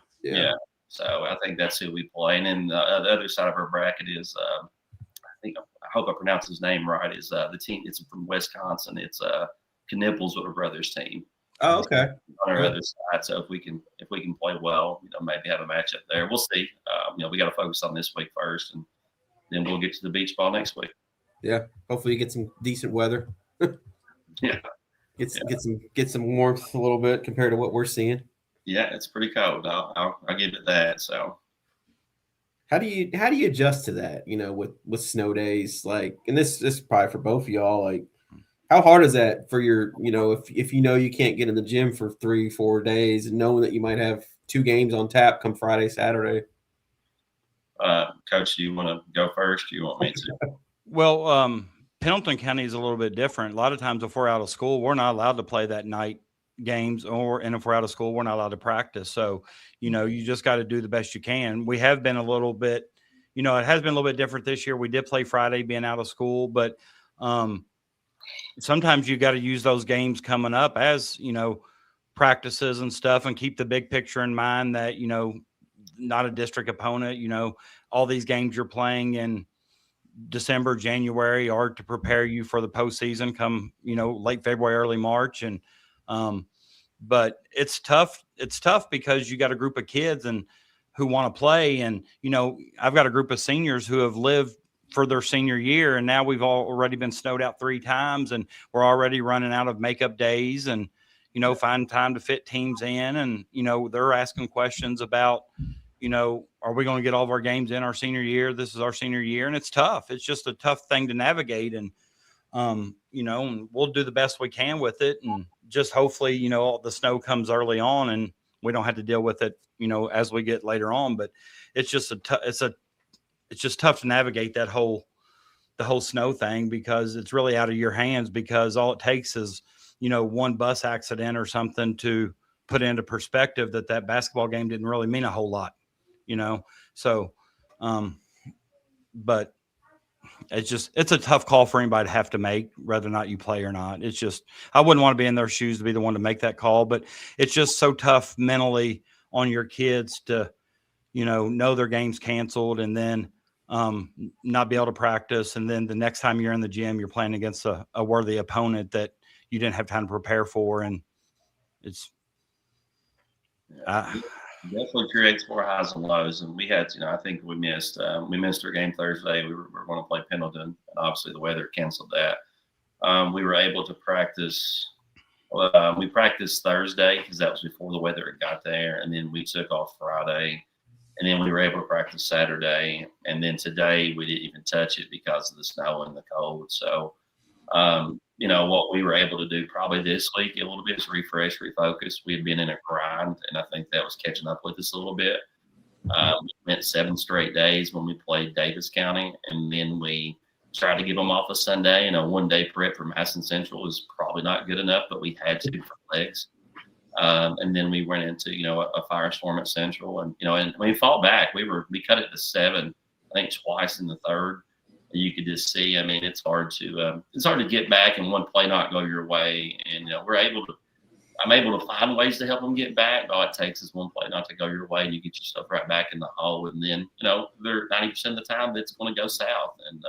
So I think that's who we play. And then the other side of our bracket is, I hope I pronounce his name right, is the team. It's from Wisconsin. It's Knipples with a brothers team. Oh, okay. On our other side, so if we can play well, maybe have a matchup there. We'll see. We got to focus on this week first, and then we'll get to the beach ball next week. Yeah, hopefully you get some decent weather. Yeah. Get some warmth a little bit compared to what we're seeing. Yeah, it's pretty cold. I'll give it that. So How do you adjust to that? With snow days, like, and this is probably for both of y'all. Like, how hard is that for your, if you can't get in the gym for 3-4 days, and knowing that you might have 2 games on tap come Friday, Saturday? Coach, do you want to go first? Do you want me to? Well, Pendleton County is a little bit different. A lot of times if we're out of school, we're not allowed to play that night games, and if we're out of school, we're not allowed to practice. So, you just got to do the best you can. We have been a little bit, it has been a little bit different this year. We did play Friday being out of school, but sometimes you got to use those games coming up as, practices and stuff, and keep the big picture in mind that, not a district opponent, all these games you're playing in December, January are to prepare you for the postseason come, late February, early March. And, but it's tough. It's tough because you got a group of kids and who want to play. And, I've got a group of seniors who have lived for their senior year. And now we've already been snowed out 3 times, and we're already running out of makeup days and, find time to fit teams in. And, they're asking questions about, are we going to get all of our games in our senior year? This is our senior year. And it's tough. It's just a tough thing to navigate. And, and we'll do the best we can with it. And just hopefully, the snow comes early on and we don't have to deal with it, as we get later on. But it's just it's just tough to navigate the whole snow thing, because it's really out of your hands, because all it takes is, one bus accident or something to put into perspective that basketball game didn't really mean a whole lot. So, but it's a tough call for anybody to have to make, whether or not you play or not. It's just, I wouldn't want to be in their shoes to be the one to make that call, but it's just so tough mentally on your kids to, know their game's canceled, and then, not be able to practice. And then the next time you're in the gym, you're playing against a worthy opponent that you didn't have time to prepare for. And it's, definitely creates more highs and lows. And we had, I think we missed our game Thursday. We were going to play Pendleton, and obviously the weather canceled that. We were able to practice. We practiced Thursday because that was before the weather got there, and then we took off Friday, and then we were able to practice Saturday, and then today we didn't even touch it because of the snow and the cold. So, what we were able to do probably this week a little bit is refresh, refocus. We had been in a grind, and I think that was catching up with us a little bit. We went 7 straight days when we played Davis County, and then we tried to give them off a Sunday. 1-day prep for Madison Central is probably not good enough, but we had to for legs. And then we went into, a firestorm at Central, and we fought back. We cut it to 7, I think twice in the third. You could just see, it's hard to get back and one play not go your way. And, I'm able to find ways to help them get back. All it takes is one play not to go your way, and you get yourself right back in the hole. And then, they're 90% of the time that's going to go south. And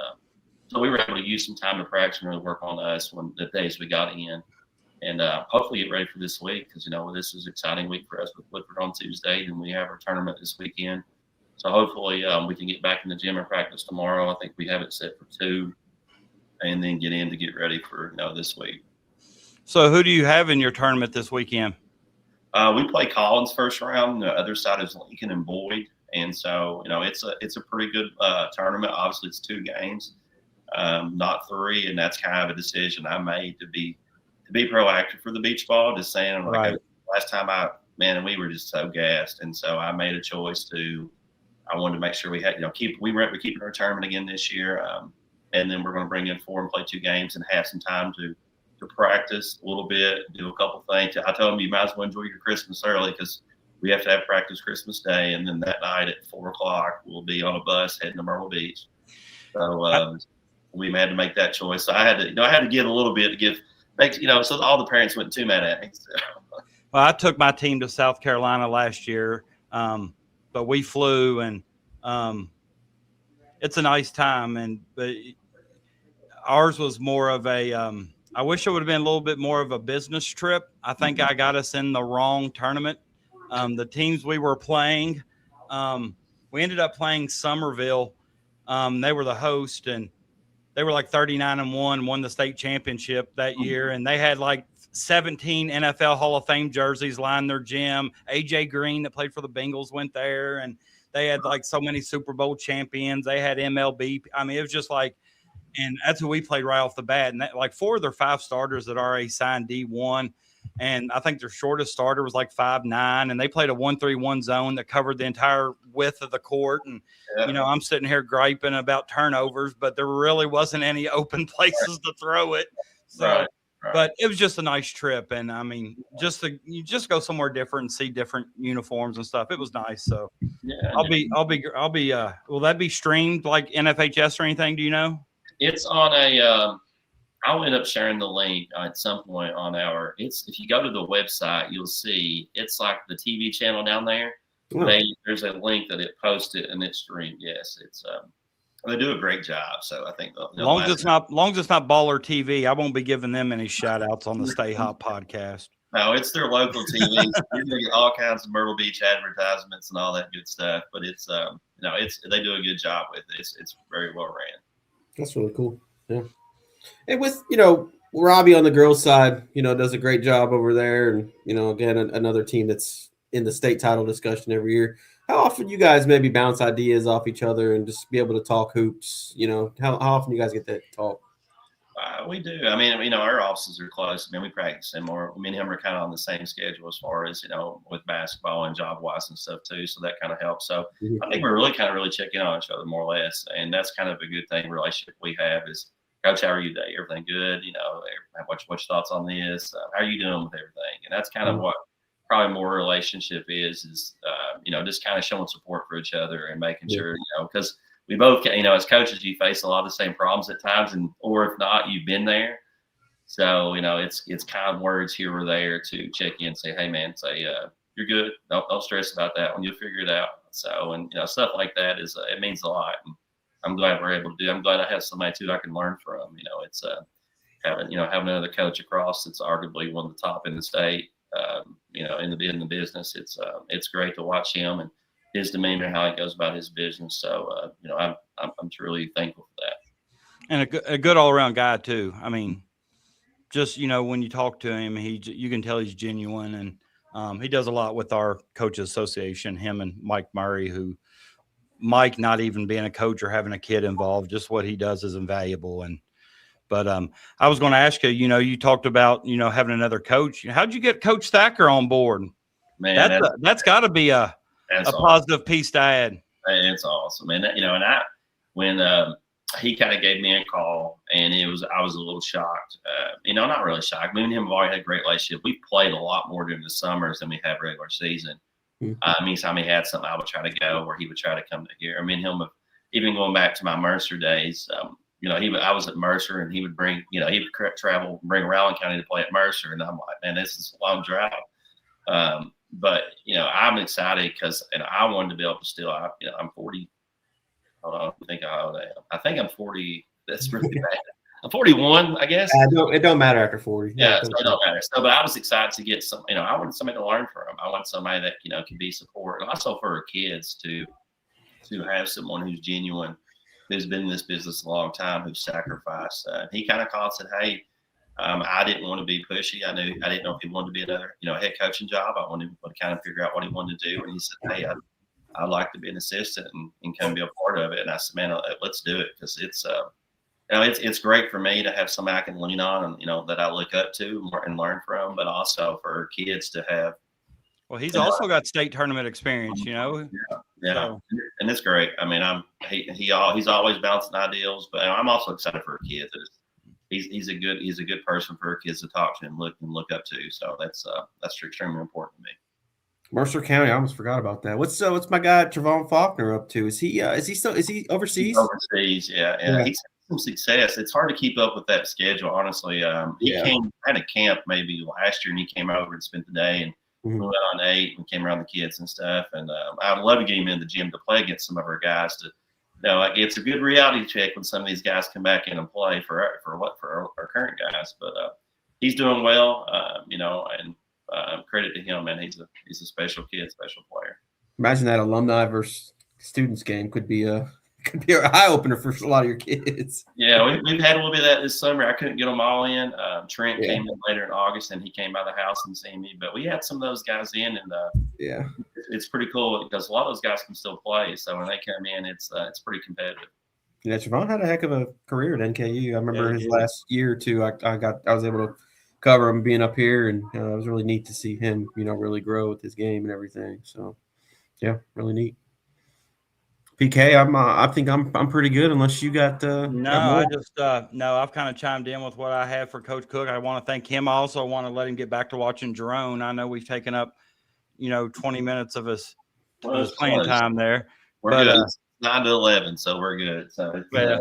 so we were able to use some time to practice and really work on us when the days we got in. And hopefully get ready for this week, because, this is an exciting week for us with Woodford on Tuesday, and we have our tournament this weekend. So hopefully we can get back in the gym and practice tomorrow. I think we have it set for 2, and then get in to get ready for this week. So who do you have in your tournament this weekend? We play Collins first round. The other side is Lincoln and Boyd, and so it's a pretty good tournament. Obviously, it's 2 games, not 3, and that's kind of a decision I made to be proactive for the beach ball. Just saying, last time we were just so gassed, and so I made a choice I wanted to make sure we had, we're keeping our tournament again this year. And then we're going to bring in 4 and play 2 games and have some time to practice a little bit, do a couple things. I told them you might as well enjoy your Christmas early, because we have to have practice Christmas Day. And then that night at 4:00, we'll be on a bus heading to Myrtle Beach. So we had to make that choice. So I had to get a little bit to so all the parents went too mad at me. So. Well, I took my team to South Carolina last year. But we flew, and it's a nice time. But ours was more of a, I wish it would have been a little bit more of a business trip. I think I got us in the wrong tournament. The teams we were playing, we ended up playing Somerville. They were the host, and they were like 39-1, won the state championship that year, and they had like 17 NFL Hall of Fame jerseys lined their gym. AJ Green that played for the Bengals went there, and they had like so many Super Bowl champions. They had MLB. I mean, it was just like, and that's who we played right off the bat. And that, like 4 of their 5 starters that already signed D1. And I think their shortest starter was like 5'9", and they played a 1-3-1 zone that covered the entire width of the court. And, you know, I'm sitting here griping about turnovers, but there really wasn't any open places to throw it. So, but it was just a nice trip. And I mean, you just go somewhere different and see different uniforms and stuff. It was nice. So will that be streamed like NFHS or anything? Do you know? It's on a, I'll end up sharing the link at some point on our, if you go to the website, you'll see it's like the TV channel down there. There's a link that it posted and it's streamed. Yes. It's, they do a great job. So I think long as it's not Baller TV, I won't be giving them any shout outs on the Stay Hot podcast. No, it's their local TV. You're gonna get all kinds of Myrtle Beach advertisements and all that good stuff, but it's, they do a good job with it. It's very well ran. That's really cool. Yeah. And with, Robbie on the girls' side, does a great job over there. And, again, another team that's in the state title discussion every year. How often you guys maybe bounce ideas off each other and just be able to talk hoops? How often you guys get that talk? We do. I mean, our offices are close. I mean, we practice and more. Me and him are kind of on the same schedule as far as, with basketball and job-wise and stuff too. So that kind of helps. So I think we're really checking on each other more or less. And that's kind of a good thing, relationship we have is, Coach, how are you today? Everything good? What's your thoughts on this? How are you doing with everything? And that's kind of what probably more relationship is just kind of showing support for each other and making sure, because we both, as coaches, you face a lot of the same problems at times, or if not, you've been there. So, it's kind of words here or there to check in and say, hey, man, you're good. Don't stress about that one. You'll figure it out. So, and, stuff like that it means a lot. And I'm glad we're able to do. I'm glad I have somebody too I can learn from. It's having another coach across that's arguably one of the top in the state. In the business, it's great to watch him and his demeanor, how he goes about his business. So I'm truly thankful for that. And a good all around guy too. I mean, just when you talk to him, you can tell he's genuine, and he does a lot with our coaches association. Him and Mike Murray, Mike, not even being a coach or having a kid involved, just what he does is invaluable. But I was going to ask you, you talked about, having another coach. How'd you get Coach Thacker on board? Man, that's got to be a positive piece to add. It's awesome. And, when he kind of gave me a call and I was a little shocked, not really shocked. Me and him have already had a great relationship. We played a lot more during the summers than we have regular season. Anytime he had something, I would try to go, or he would try to come to here. I mean, even going back to my Mercer days, I was at Mercer, and he would bring, he would travel, bring Rowland County to play at Mercer, and I'm like, man, this is a long drive. But I'm excited because, and I wanted to be able to still, I'm 40. Hold on, I think I'm 40. That's really bad. I'm 41, I guess. It don't matter after 40. Yeah, so it don't matter. So, but I was excited to get some. I wanted somebody to learn from. I want somebody that can be support, and also for our kids to have someone who's genuine, who's been in this business a long time, who's sacrificed. He kind of called and said, "Hey, I didn't want to be pushy. I didn't know if he wanted to be another head coaching job. I wanted to kind of figure out what he wanted to do." And he said, "Hey, I'd like to be an assistant and kind of be a part of it." And I said, "Man, let's do it, because it's great for me to have somebody I can lean on and that I look up to and learn from, but also for kids to have." Well, he's also got state tournament experience, Yeah. So. And it's great. I mean, he's always bouncing ideals, but I'm also excited for our kids. He's a good person for our kids to talk to and look up to. So that's extremely important to me. Mercer County, I almost forgot about that. What's my guy Trevon Faulkner up to? Is he overseas? He's overseas, yeah. He's had some success. It's hard to keep up with that schedule, honestly. He had a camp maybe last year, and he came over and spent the day, and we went on 8 and came around the kids and stuff. And I'd love to get him in the gym to play against some of our guys. It's a good reality check when some of these guys come back in and play for our current guys. But he's doing well, and credit to him, man. He's a special kid, special player. Imagine that alumni versus students game could be Could be an eye opener for a lot of your kids. Yeah, we've had a little bit of that this summer. I couldn't get them all in. Trent Yeah. came in later in August, and he came by the house and seen me. But we had some of those guys in, and Yeah. it's pretty cool because a lot of those guys can still play. So when they come in, it's pretty competitive. Yeah, Trevon had a heck of a career at NKU. I remember Yeah, his he did. last year or two. I was able to cover him being up here, and it was really neat to see him, really grow with his game and everything. So, yeah, really neat. PK, I think I'm pretty good. Unless you got No, more. I just no, I've kind of chimed in with what I have for Coach Cook. I want to thank him. I also want to let him get back to watching Jerome. I know we've taken up, 20 minutes of his playing time there. We're But, good. It's 9 to 11, so we're good. So Yeah.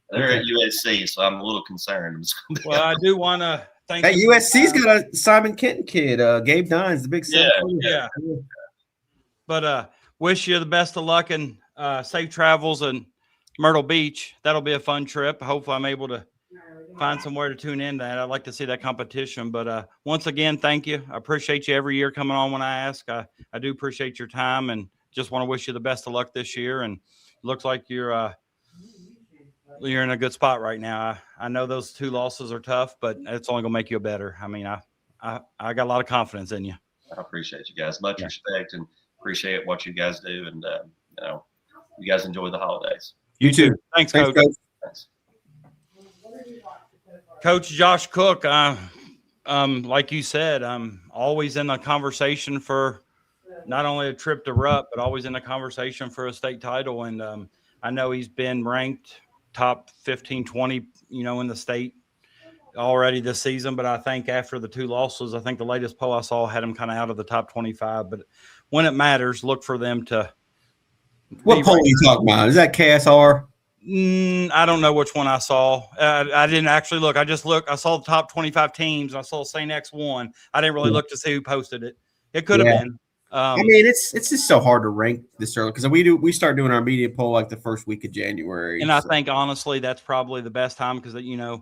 they're at USC, so I'm a little concerned. Well, I do want to thank Hey, you for USC's the time. got a Simon Kenton kid, Gabe Dines, the big son. Yeah. But wish you the best of luck and safe travels in Myrtle Beach. That'll be a fun trip. Hopefully I'm able to find somewhere to tune in that. I'd like to see that competition. But once again, thank you. I appreciate you every year coming on when I ask. I do appreciate your time and just want to wish you the best of luck this year. And it looks like you're in a good spot right now. I know those 2 losses are tough, but it's only gonna make you better. I mean, I got a lot of confidence in you. I appreciate you guys. Much respect and appreciate what you guys do. And, you guys enjoy the holidays. You too. Thanks, Coach. Thanks. Coach Josh Cook, like you said, I'm always in the conversation for not only a trip to Rupp, but always in the conversation for a state title. And I know he's been ranked top 15, 20, in the state already this season. But I think after the 2 losses, I think the latest poll I saw had him kind of out of the top 25. But when it matters, look for them to. What poll are you talking about? Is that KSR? I don't know which one I saw. I didn't actually look. I just looked. I saw the top 25 teams. I saw St. X won. I didn't really look to see who posted it. It could have been. I mean, it's just so hard to rank this early because we start doing our media poll like the first week of January. And I think honestly that's probably the best time because a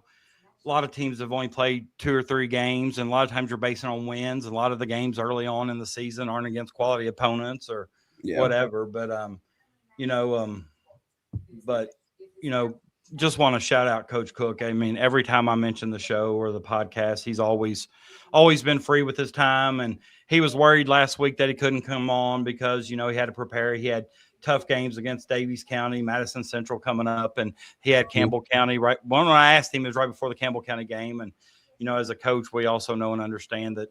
lot of teams have only played 2 or 3 games, and a lot of times you're basing on wins. And a lot of the games early on in the season aren't against quality opponents or whatever. But just want to shout out Coach Cook. I mean, every time I mention the show or the podcast, he's always been free with his time. And he was worried last week that he couldn't come on because, he had to prepare. He had tough games against Daviess County, Madison Central coming up, and he had Campbell County right. When I asked him, it was right before the Campbell County game. And, as a coach, we also know and understand that,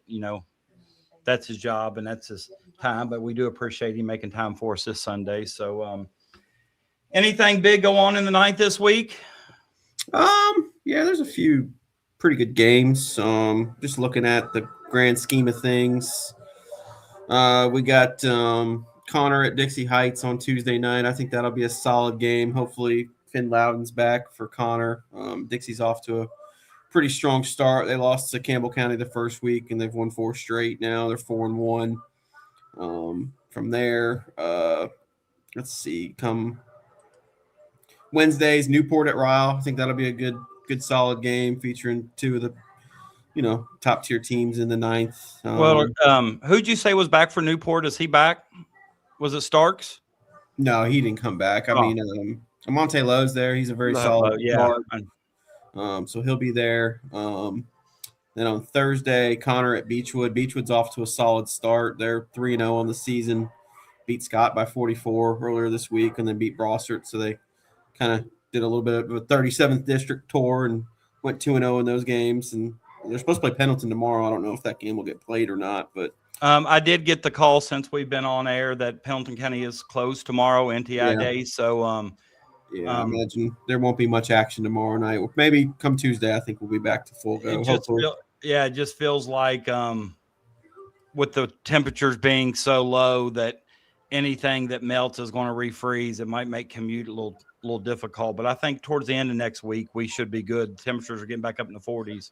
that's his job and that's his time. But we do appreciate him making time for us this Sunday. So, anything big go on in the 9th this week? Yeah, there's a few pretty good games. Just looking at the grand scheme of things, we got Connor at Dixie Heights on Tuesday night. I think that'll be a solid game. Hopefully Finn Loudon's back for Connor. Dixie's off to a pretty strong start. They lost to Campbell County the first week, and they've won 4 straight now. They're 4-1. From there, let's see, come Wednesdays, Newport at Ryle. I think that'll be a good solid game featuring 2 of the, top tier teams in the 9th. Who'd you say was back for Newport? Is he back? Was it Starks? No, he didn't come back. I mean, Amonte Lowe's there. He's a very solid guard. So he'll be there. Then on Thursday, Connor at Beechwood. Beechwood's off to a solid start. They're 3-0 on the season. Beat Scott by 44 earlier this week, and then beat Brossart. So they kind of did a little bit of a 37th district tour and went 2-0 in those games. And they're supposed to play Pendleton tomorrow. I don't know if that game will get played or not, but I did get the call since we've been on air that Pendleton County is closed tomorrow, NTI Day. So, I imagine there won't be much action tomorrow night. Maybe come Tuesday, I think we'll be back to full go. It just feels like with the temperatures being so low that anything that melts is going to refreeze. It might make commute a little difficult, but I think towards the end of next week we should be good. The temperatures are getting back up in the 40s.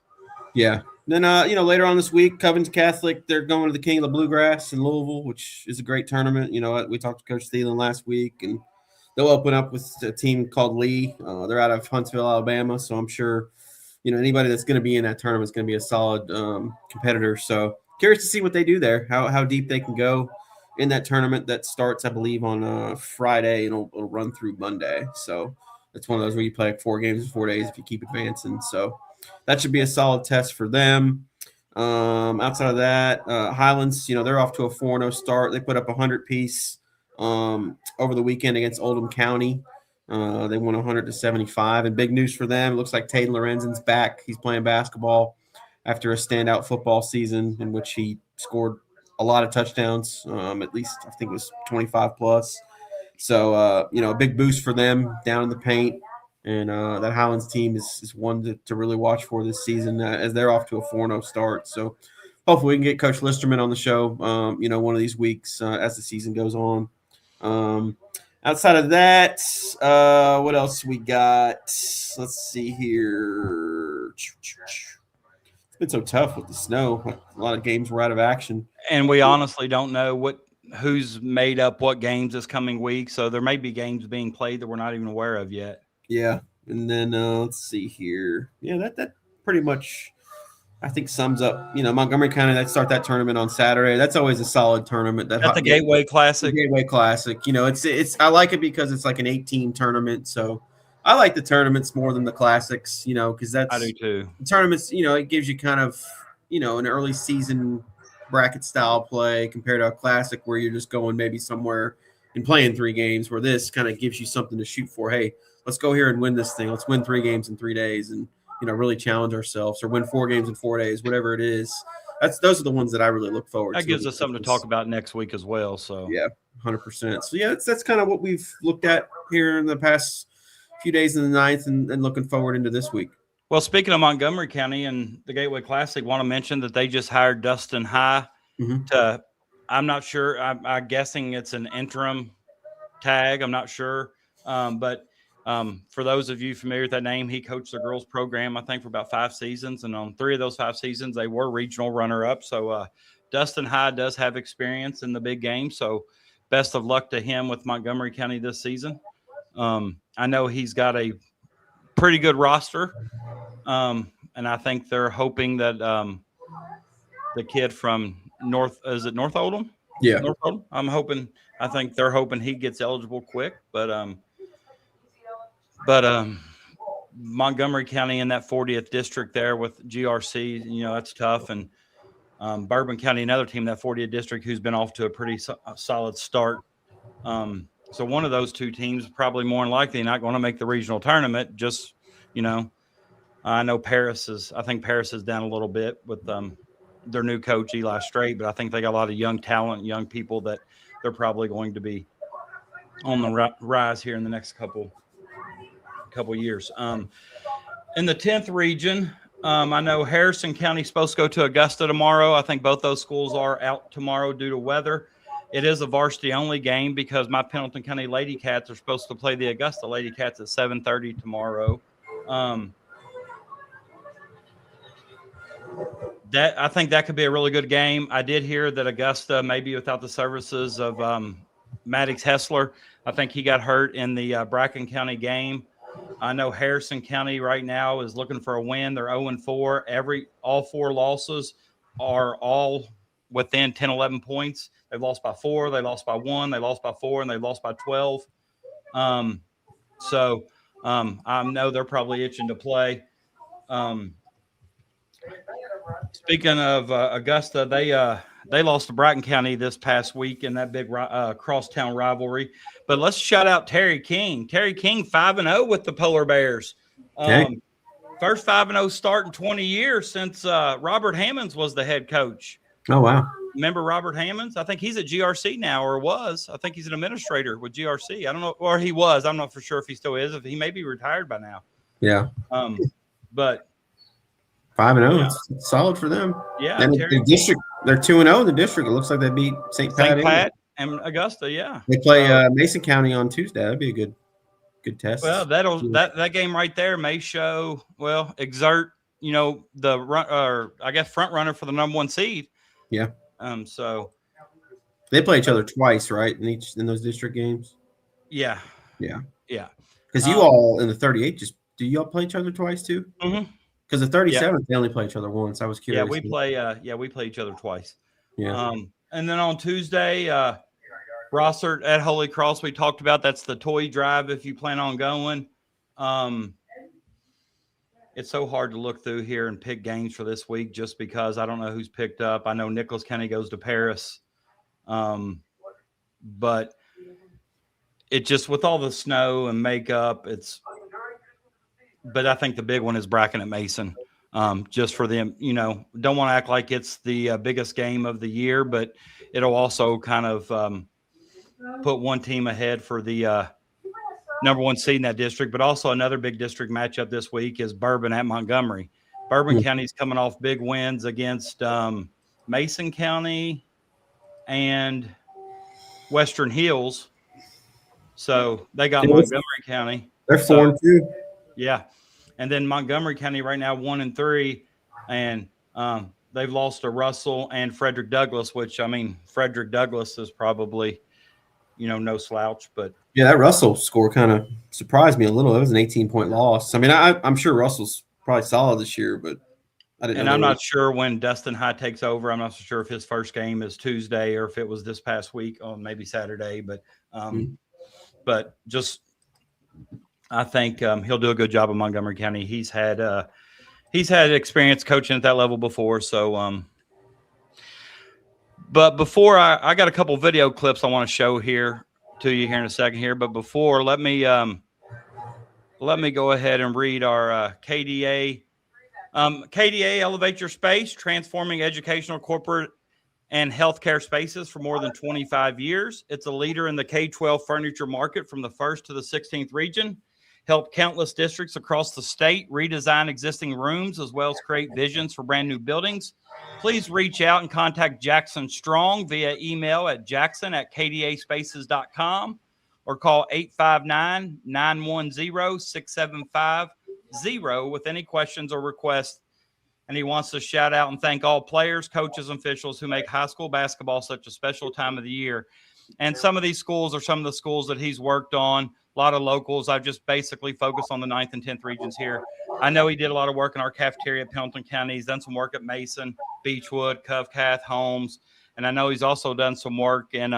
Yeah. Then later on this week, Covens Catholic, they're going to the King of the Bluegrass in Louisville, which is a great tournament. We talked to Coach Thielen last week, and they'll open up with a team called Lee. They're out of Huntsville, Alabama, so I'm sure anybody that's going to be in that tournament is going to be a solid competitor. So curious to see what they do there, how deep they can go. in that tournament that starts, I believe, on Friday, and it'll run through Monday. So it's one of those where you play like 4 games in 4 days if you keep advancing. So that should be a solid test for them. Outside of that, Highlands, they're off to a 4-0 start. They put up 100-piece over the weekend against Oldham County. They won 100-75. And big news for them, it looks like Taden Lorenzen's back. He's playing basketball after a standout football season in which he scored a lot of touchdowns, at least I think it was 25 plus. So, a big boost for them down in the paint. And that Highlands team is one to really watch for this season as they're off to a 4-0 start. So hopefully we can get Coach Listerman on the show, one of these weeks as the season goes on. Outside of that, what else we got? Let's see here. It's been so tough with the snow. A lot of games were out of action. And we honestly don't know who's made up what games this coming week. So there may be games being played that we're not even aware of yet. Yeah. And then let's see here. Yeah, that pretty much, I think, sums up, Montgomery County, that start that tournament on Saturday. That's always a solid tournament. That's the Gateway Classic. Gateway Classic. It's I like it because it's like an 8-team tournament. So I like the tournaments more than the classics, because that's – I do too. The tournaments, it gives you kind of, an early season bracket style play compared to a classic where you're just going maybe somewhere and playing 3 games, where this kind of gives you something to shoot for. Hey, let's go here and win this thing. Let's win 3 games in 3 days and, really challenge ourselves, or win 4 games in 4 days, whatever it is. Those are the ones that I really look forward to. That gives us something to talk about next week as well. So yeah, 100%. So yeah, that's kind of what we've looked at here in the past few days in the 9th and looking forward into this week. Well, speaking of Montgomery County and the Gateway Classic, want to mention that they just hired Dustin High to, I'm not sure, I'm guessing it's an interim tag. I'm not sure. But for those of you familiar with that name, he coached the girls program, I think, for about 5 seasons. And on 3 of those 5 seasons, they were regional runner-up. So Dustin High does have experience in the big game. So best of luck to him with Montgomery County this season. I know he's got a pretty good roster. And I think they're hoping that the kid from North Oldham? Yeah. North Oldham? I think they're hoping he gets eligible quick. But Montgomery County in that 40th district there with GRC, that's tough. And Bourbon County, another team, that 40th district, who's been off to a pretty solid start. So one of those 2 teams probably more than likely not going to make the regional tournament. Just, I know I think Paris is down a little bit with their new coach, Eli Strait, but I think they got a lot of young talent, young people that they're probably going to be on the rise here in the next couple years. In the 10th region, I know Harrison County is supposed to go to Augusta tomorrow. I think both those schools are out tomorrow due to weather. It is a varsity-only game because my Pendleton County Lady Cats are supposed to play the Augusta Lady Cats at 7:30 tomorrow. I think that could be a really good game. I did hear that Augusta, maybe without the services of Maddox Hessler, I think he got hurt in the Bracken County game. I know Harrison County right now is looking for a win. They're 0-4. All 4 losses are all within 10, 11 points. They've lost by 4, they lost by 1, they lost by 4, and they lost by 12. So I know they're probably itching to play. Speaking of Augusta, they lost to Brighton County this past week in that big crosstown rivalry. But let's shout out Terry King. Terry King 5-0 with the Polar Bears. First 5-0 start in 20 years since Robert Hammonds was the head coach. Oh, wow. Remember Robert Hammonds? I think he's at GRC now, or was. I think he's an administrator with GRC. I don't know, or he was. I'm not for sure if he still is. If he may be retired by now. Yeah. But 5-0, yeah. It's solid for them. Yeah. And the district, they're 2-0 in the district. It looks like they beat St. Pat and Augusta. Yeah. They play Mason County on Tuesday. That'd be a good test. Well, that game right there may exert, the run, or I guess front runner for the number 1 seed. Yeah. So they play each other twice, right? In those district games. Yeah. Yeah. Yeah. Because you all in the 38 do you all play each other twice too? Mm-hmm. Because the 37th they only play each other once. I was curious. Yeah, we play each other twice. Yeah. And then on Tuesday, Brossart at Holy Cross, we talked about. That's the toy drive if you plan on going. It's so hard to look through here and pick games for this week just because I don't know who's picked up. I know Nicholas County goes to Paris. But it just, with all the snow and makeup, but I think the big one is Bracken at Mason. Just for them, don't want to act like it's the biggest game of the year, but it'll also kind of put one team ahead for the number one seed in that district. But also another big district matchup this week is Bourbon at Montgomery. Bourbon County's coming off big wins against Mason County and Western Hills. So they got Montgomery County. They're 4-2. Yeah. And then Montgomery County right now 1-3, and they've lost to Russell and Frederick Douglass, which, I mean, Frederick Douglass is probably, no slouch. But yeah, that Russell score kind of surprised me a little. It was an 18-point loss. I mean, I'm sure Russell's probably solid this year, but I didn't. And I'm not sure when Dustin High takes over. I'm not so sure if his first game is Tuesday or if it was this past week on maybe Saturday. But but just. I think he'll do a good job in Montgomery County. He's had experience coaching at that level before. So, but before I got a couple video clips I want to show here to you here in a second here. But before, let me go ahead and read our KDA. KDA, Elevate Your Space, transforming educational, corporate, and healthcare spaces for more than 25 years. It's a leader in the K-12 furniture market from the 1st to the 16th region. Help countless districts across the state redesign existing rooms as well as create visions for brand new buildings. Please reach out and contact Jackson Strong via email at jackson@kdaspaces.com or call 859-910-6750 with any questions or requests. And he wants to shout out and thank all players, coaches, and officials who make high school basketball such a special time of the year. And some of these schools are some of the schools that he's worked on. A lot of locals. I've just basically focused on the 9th and 10th regions here. I know he did a lot of work in our cafeteria at Pendleton County. He's done some work at Mason, Beechwood, Covcath, Holmes. And I know he's also done some work in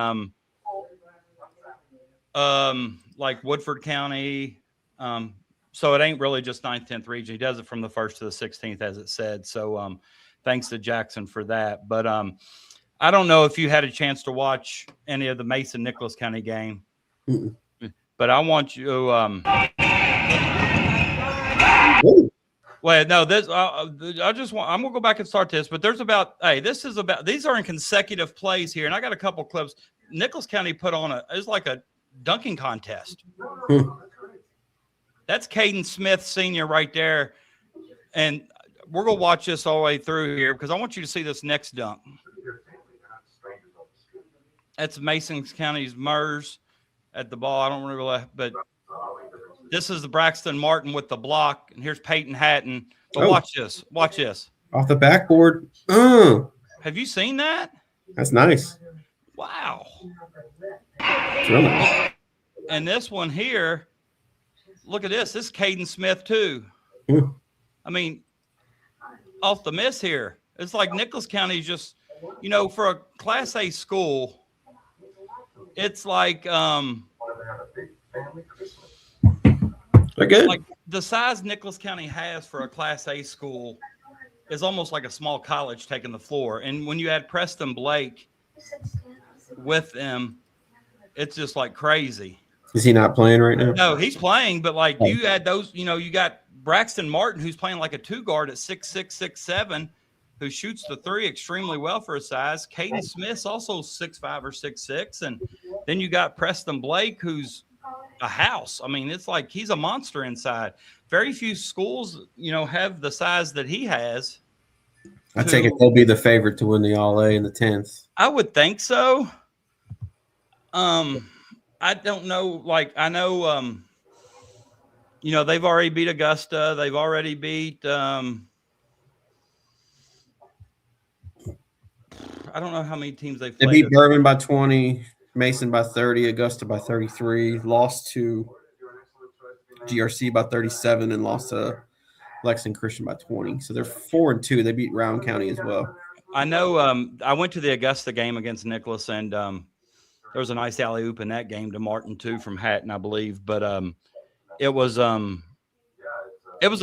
like Woodford County. So it ain't really just 9th, 10th region. He does it from the 1st to the 16th, as it said. So thanks to Jackson for that. But I don't know if you had a chance to watch any of the Mason-Nicholas County game. But I want you I'm going to go back and start this, but these are in consecutive plays here. And I got a couple clips. Nicholas County put on it's like a dunking contest. That's Caden Smith Sr. right there. And we're going to watch this all the way through here because I want you to see this next dunk. That's Mason County's Mers at the ball. I don't really, but this is the Braxton Martin with the block, and here's Peyton Hatton. But watch this. Watch this. Off the backboard. Have you seen that? That's nice. Wow. That's really nice. And this one here, look at this. This is Caden Smith too. I mean, off the miss here. It's like Nicholas County just, for a Class A school, it's like they're good. Like the size Nicholas County has for a Class A school is almost like a small college taking the floor. And when you add Preston Blake with them, it's just like crazy. Is he not playing right now? No, he's playing, but like you add those, you got Braxton Martin who's playing like a 2 guard at 6'6", 6'7", who shoots the 3 extremely well for his size. Caden Smith's also 6'5" or 6'6", and then you got Preston Blake, who's a house. I mean, it's like he's a monster inside. Very few schools, have the size that he has. I take it they'll be the favorite to win the All-A in the 10th. I would think so. I don't know. Like, I know, they've already beat Augusta. They've already beat I don't know how many teams they've played. They beat Bourbon by 20, Mason by 30, Augusta by 33, lost to GRC by 37, and lost to Lexington Christian by 20. So they're 4-2. They beat Round County as well. I know I went to the Augusta game against Nicholas, and there was a nice alley-oop in that game to Martin, too, from Hatton, I believe. But it was a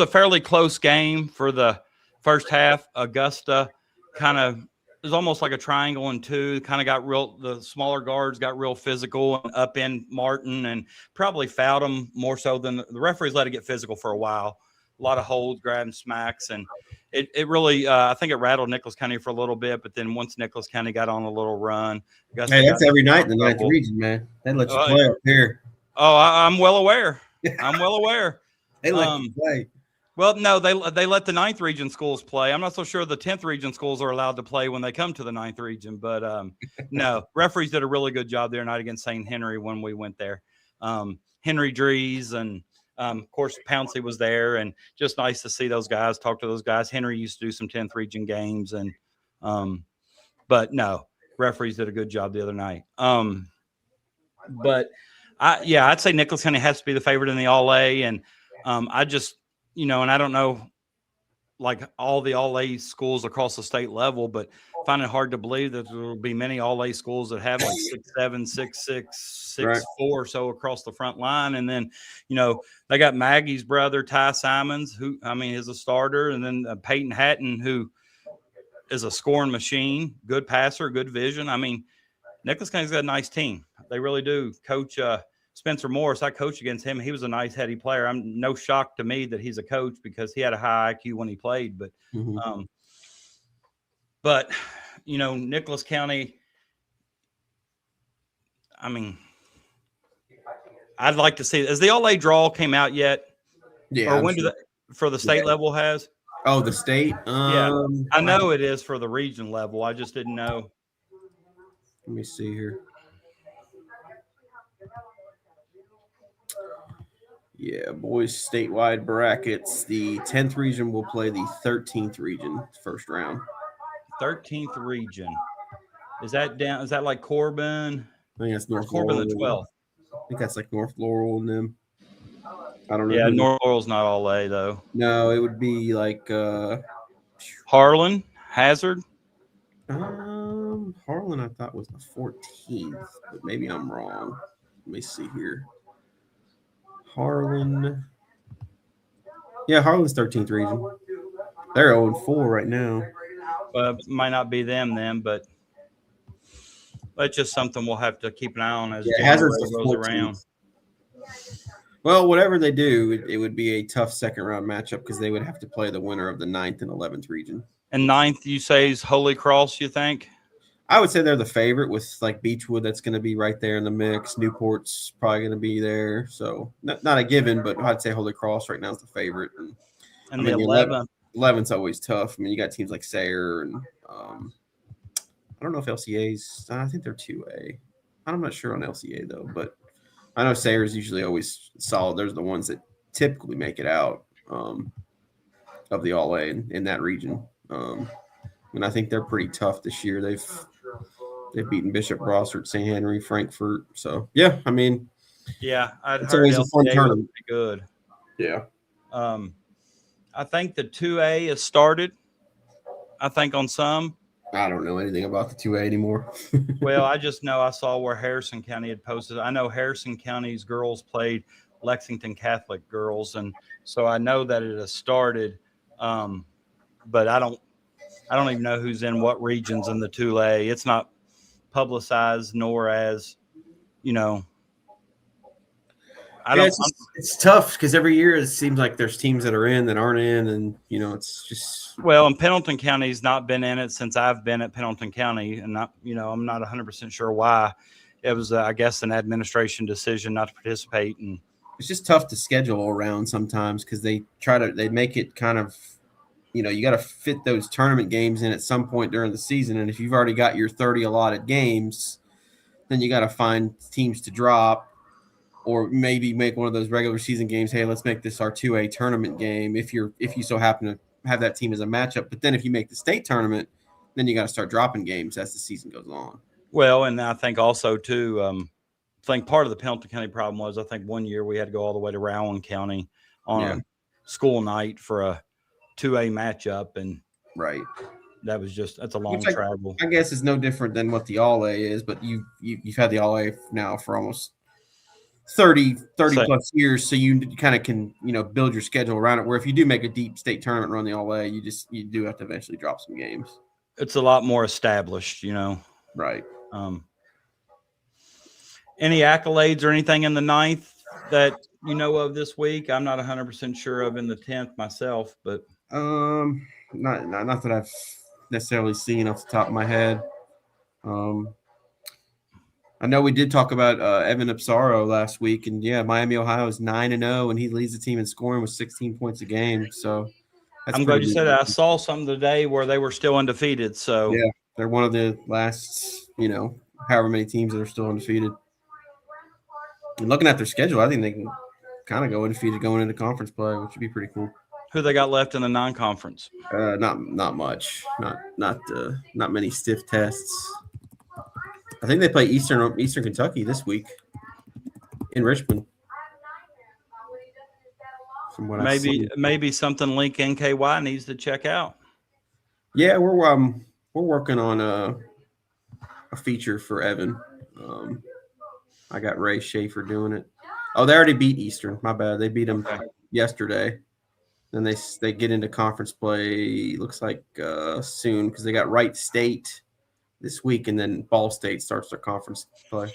fairly close game for the first half. Augusta kind of – it was almost like a triangle and two. Kind of got real – the smaller guards got real physical and up in Martin and probably fouled him more so than the referees let it get physical for a while. A lot of holds, grabbing smacks, and it really I think it rattled Nicholas County for a little bit, but then once Nicholas County got on a little run, hey, that's every night in the ninth region, man. They let you play up here. Oh, I'm well aware. I'm well aware. They let you play. Well, no, they let the ninth region schools play. I'm not so sure the 10th region schools are allowed to play when they come to the ninth region, but no, referees did a really good job there tonight against St. Henry when we went there. Henry Drees and of course, Pouncey was there, and just nice to see those guys, talk to those guys. Henry used to do some 10th region games, and but no, referees did a good job the other night. But I'd say Nicholas County has to be the favorite in the All-A, and I just, and I don't know, like all the All-A schools across the state level, but find it hard to believe that there will be many All-A schools that have like 6'7", 6'6", 6'4", or so across the front line. And then, they got Maggie's brother, Ty Simons, who, is a starter. And then Peyton Hatton, who is a scoring machine, good passer, good vision. Nicholas County's got a nice team. They really do. Coach Spencer Morris, I coached against him. He was a nice, heady player. I'm no shock to me that he's a coach because he had a high IQ when he played. But, Nicholas County, I'd like to see. Has the All-A draw came out yet? Yeah. Or when for the state level has? Oh, the state? Yeah. I know it is for the region level. I just didn't know. Let me see here. Yeah, boys statewide brackets. The 10th region will play the 13th region first round. 13th region. Is that down? Is that like Corbin? I think that's North Corbin Laurel. the 12th. I think that's like North Laurel and them. I don't know. Yeah, North Laurel's not All-A though. No, it would be like Harlan, Hazard. Harlan I thought was the 14th, but maybe I'm wrong. Let me see here. Harlan. Yeah, Harlan's 13th region. They're 0-4 right now. Might not be them then, but that's just something we'll have to keep an eye on as January goes around. Well, whatever they do, it would be a tough second round matchup because they would have to play the winner of the 9th and 11th region. And 9th, you say, is Holy Cross, you think? I would say they're the favorite with like Beechwood. That's going to be right there in the mix. Newport's probably going to be there. So not a given, but I'd say Holy Cross right now is the favorite. And the 11th. 11th's always tough. You got teams like Sayre and I don't know if LCA's. I think they're 2A. I'm not sure on LCA though, but I know Sayre is usually always solid. There's the ones that typically make it out of the All-A in that region. And I think they're pretty tough this year. They've beaten Bishop, Brossard, St. Henry, Frankfort. So yeah, I'd it's heard always a fun LCA tournament. was pretty good. Yeah. I think the 2A has started. I think on some. I don't know anything about the 2A anymore. Well, I just know I saw where Harrison County had posted. I know Harrison County's girls played Lexington Catholic girls, and so I know that it has started. But I don't even know who's in what regions in the 2A. It's not publicized, nor as, it's tough because every year it seems like there's teams that are in that aren't in, and it's just. Well, and Pendleton County's not been in it since I've been at Pendleton County, and I'm not 100% sure why. It was, I guess, an administration decision not to participate, and it's just tough to schedule around sometimes because they make it kind of. You got to fit those tournament games in at some point during the season. And if you've already got your 30 allotted games, then you got to find teams to drop or maybe make one of those regular season games. Hey, let's make this our 2A tournament game. If you so happen to have that team as a matchup, but then if you make the state tournament, then you got to start dropping games as the season goes on. Well, and I think also too, I think part of the Pendleton County problem was I think one year we had to go all the way to Rowan County on a school night for a 2A matchup, and right. that's a long Which travel. I guess is no different than what the All A is, but you've had the All A now for almost 30 plus years, so you kind of can build your schedule around it. Where if you do make a deep state tournament run the All A, you do have to eventually drop some games. It's a lot more established, Right. Any accolades or anything in the 9th that you know of this week? I'm not 100% sure of in the 10th myself, but not that I've necessarily seen off the top of my head. I know we did talk about Evan Apsaro last week, and Miami, Ohio is 9-0, and he leads the team in scoring with 16 points a game. So I'm glad you said that. I saw something today where they were still undefeated. So yeah, they're one of the last, however many teams that are still undefeated. And looking at their schedule, I think they can kind of go undefeated going into conference play, which would be pretty cool. Who they got left in the non-conference? Not much. Not many stiff tests. I think they play Eastern Kentucky this week in Richmond. From what maybe something Link NKY needs to check out. Yeah, we're working on a feature for Evan. I got Ray Schaefer doing it. Oh, they already beat Eastern. My bad. They beat them yesterday. Then they get into conference play. Looks like soon because they got Wright State this week, and then Ball State starts their conference play.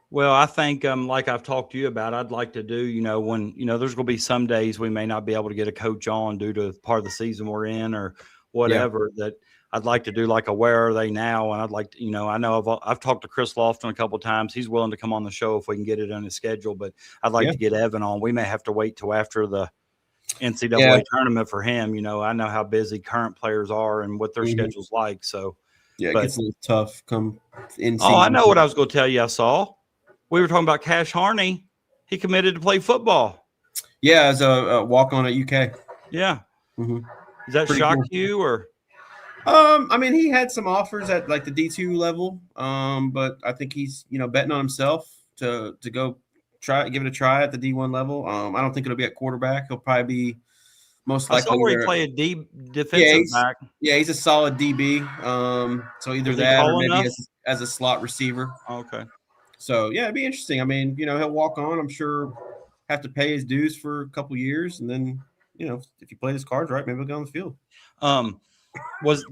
Well, I think like I've talked to you about, I'd like to do, when, there's going to be some days we may not be able to get a coach on due to part of the season we're in or whatever, that I'd like to do like a where are they now? And I'd like to, I know I've talked to Chris Lofton a couple of times. He's willing to come on the show if we can get it on his schedule, but I'd like to get Evan on. We may have to wait till after the NCAA tournament for him. I know how busy current players are and what their schedule's like. So it gets a little tough come in season. Oh, I know what I was going to tell you. I saw. We were talking about Cash Harney. He committed to play football. Yeah, as a walk-on at UK. Yeah. Mm-hmm. Does that shock you or? I mean, he had some offers at like the D2 level, but I think he's betting on himself to go give it a try at the D1 level. I don't think it'll be at quarterback. He'll probably be most likely. I saw where he played defensive back. Yeah, he's a solid DB. So either that or maybe as a slot receiver. Okay. So it'd be interesting. I mean, he'll walk on. I'm sure have to pay his dues for a couple years, and then if he plays his cards right, maybe he'll go on the field.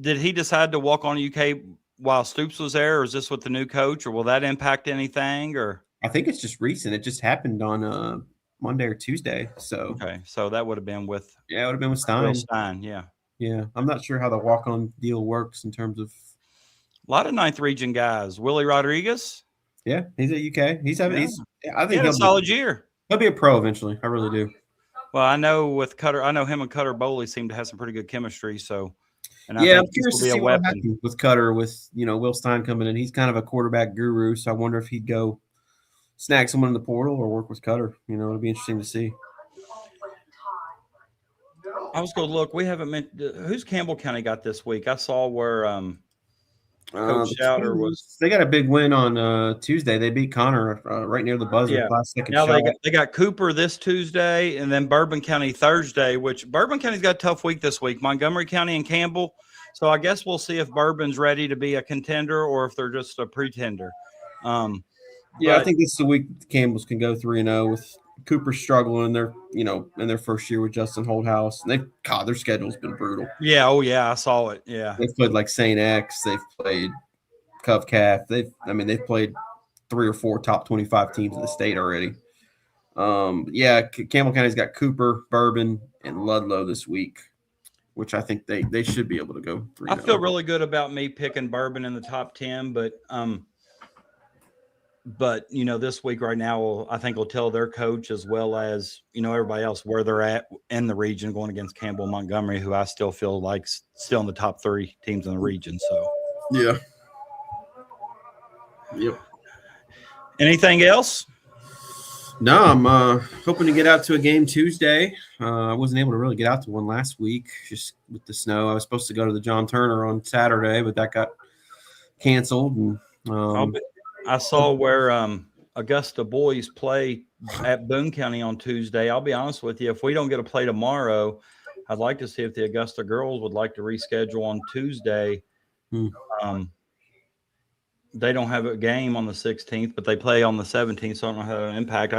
Did he decide to walk on UK while Stoops was there, or is this with the new coach, or will that impact anything? Or I think it's just recent. It just happened on Monday or Tuesday. So okay, so that would have been with it would have been with Stein. Yeah. I'm not sure how the walk-on deal works in terms of a lot of 9th region guys. Willie Rodriguez. Yeah, he's at UK. I think he'll a solid year. He'll be a pro eventually. I really do. Well, I know with Cutter, I know him and Cutter Bowley seem to have some pretty good chemistry. So, I'm curious to see what happens with Cutter with Will Stein coming in. He's kind of a quarterback guru, so I wonder if he'd go snag someone in the portal or work with Cutter. It'll be interesting to see. I was going to look. We haven't mentioned who's Campbell County got this week. I saw where Coach Schouter was. They got a big win on Tuesday. They beat Connor right near the buzzer. Yeah. Last second now shot. they got Cooper this Tuesday, and then Bourbon County Thursday. Which Bourbon County's got a tough week this week. Montgomery County and Campbell. So I guess we'll see if Bourbon's ready to be a contender or if they're just a pretender. I think this is the week the Campbells can go 3-0 with Cooper struggling in their first year with Justin Holdhouse. And their schedule's been brutal. Yeah, I saw it. Yeah. They've played like St. X, they've played Cov Calf. They've played 3 or 4 top 25 teams in the state already. Campbell County's got Cooper, Bourbon, and Ludlow this week, which I think they should be able to go 3-0. I feel really good about me picking Bourbon in the top 10, but this week right now, I think will tell their coach as well as, everybody else where they're at in the region going against Campbell Montgomery, who I still feel like still in the top 3 teams in the region. So, yeah. Yep. Anything else? No, I'm hoping to get out to a game Tuesday. I wasn't able to really get out to one last week just with the snow. I was supposed to go to the John Turner on Saturday, but that got canceled. And I saw where Augusta boys play at Boone County on Tuesday. I'll be honest with you, if we don't get a play tomorrow, I'd like to see if the Augusta girls would like to reschedule on Tuesday. They don't have a game on the 16th, but they play on the 17th, so I don't know how that'll impact.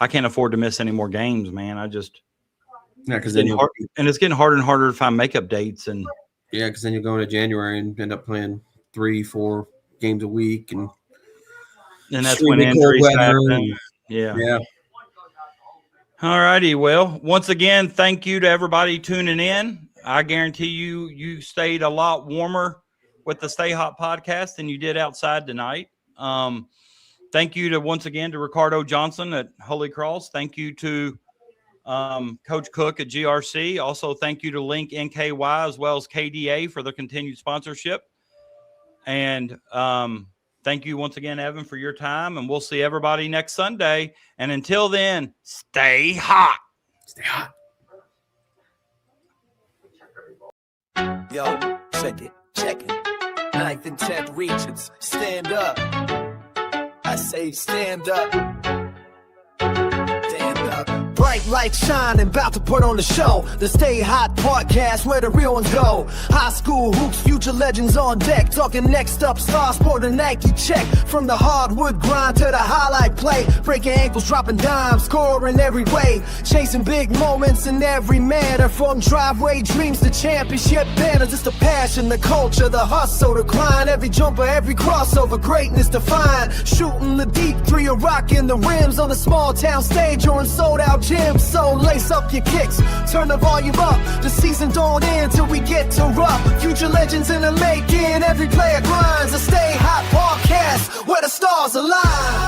I can't afford to miss any more games, man. Because and it's getting harder and harder to find makeup dates. And because then you go into January and end up playing 3-4 games a week, and that's when injuries happen. Yeah. All righty. Well, once again, thank you to everybody tuning in. I guarantee you stayed a lot warmer with the Stay Hot podcast than you did outside tonight. Thank you once again to Ricardo Johnson at Holy Cross. Thank you to Coach Cook at GRC. Also, thank you to Link NKY as well as KDA for their continued sponsorship. And thank you once again, Evan, for your time. And we'll see everybody next Sunday. And until then, stay hot. Stay hot. Yo, check it. 9th and 10th regions, stand up. I say stand up. Stand up. Bright lights shining, about to put on the show. The Stay Hot podcast, where the real ones go. High school hoops, future legends on deck. Talking next up, star sport and Nike check. From the hardwood grind to the highlight play. Breaking ankles, dropping dimes, scoring every way. Chasing big moments in every manner. From driveway dreams to championship banners. It's the passion, the culture, the hustle, the grind. Every jumper, every crossover, greatness defined. Shooting the deep three or rocking the rims on a small town stage or in sold out gyms. So lace up your kicks, turn the volume up. The season don't end till we get to rough. Future legends in the making, every player grinds. A Stay Hot podcast where the stars align.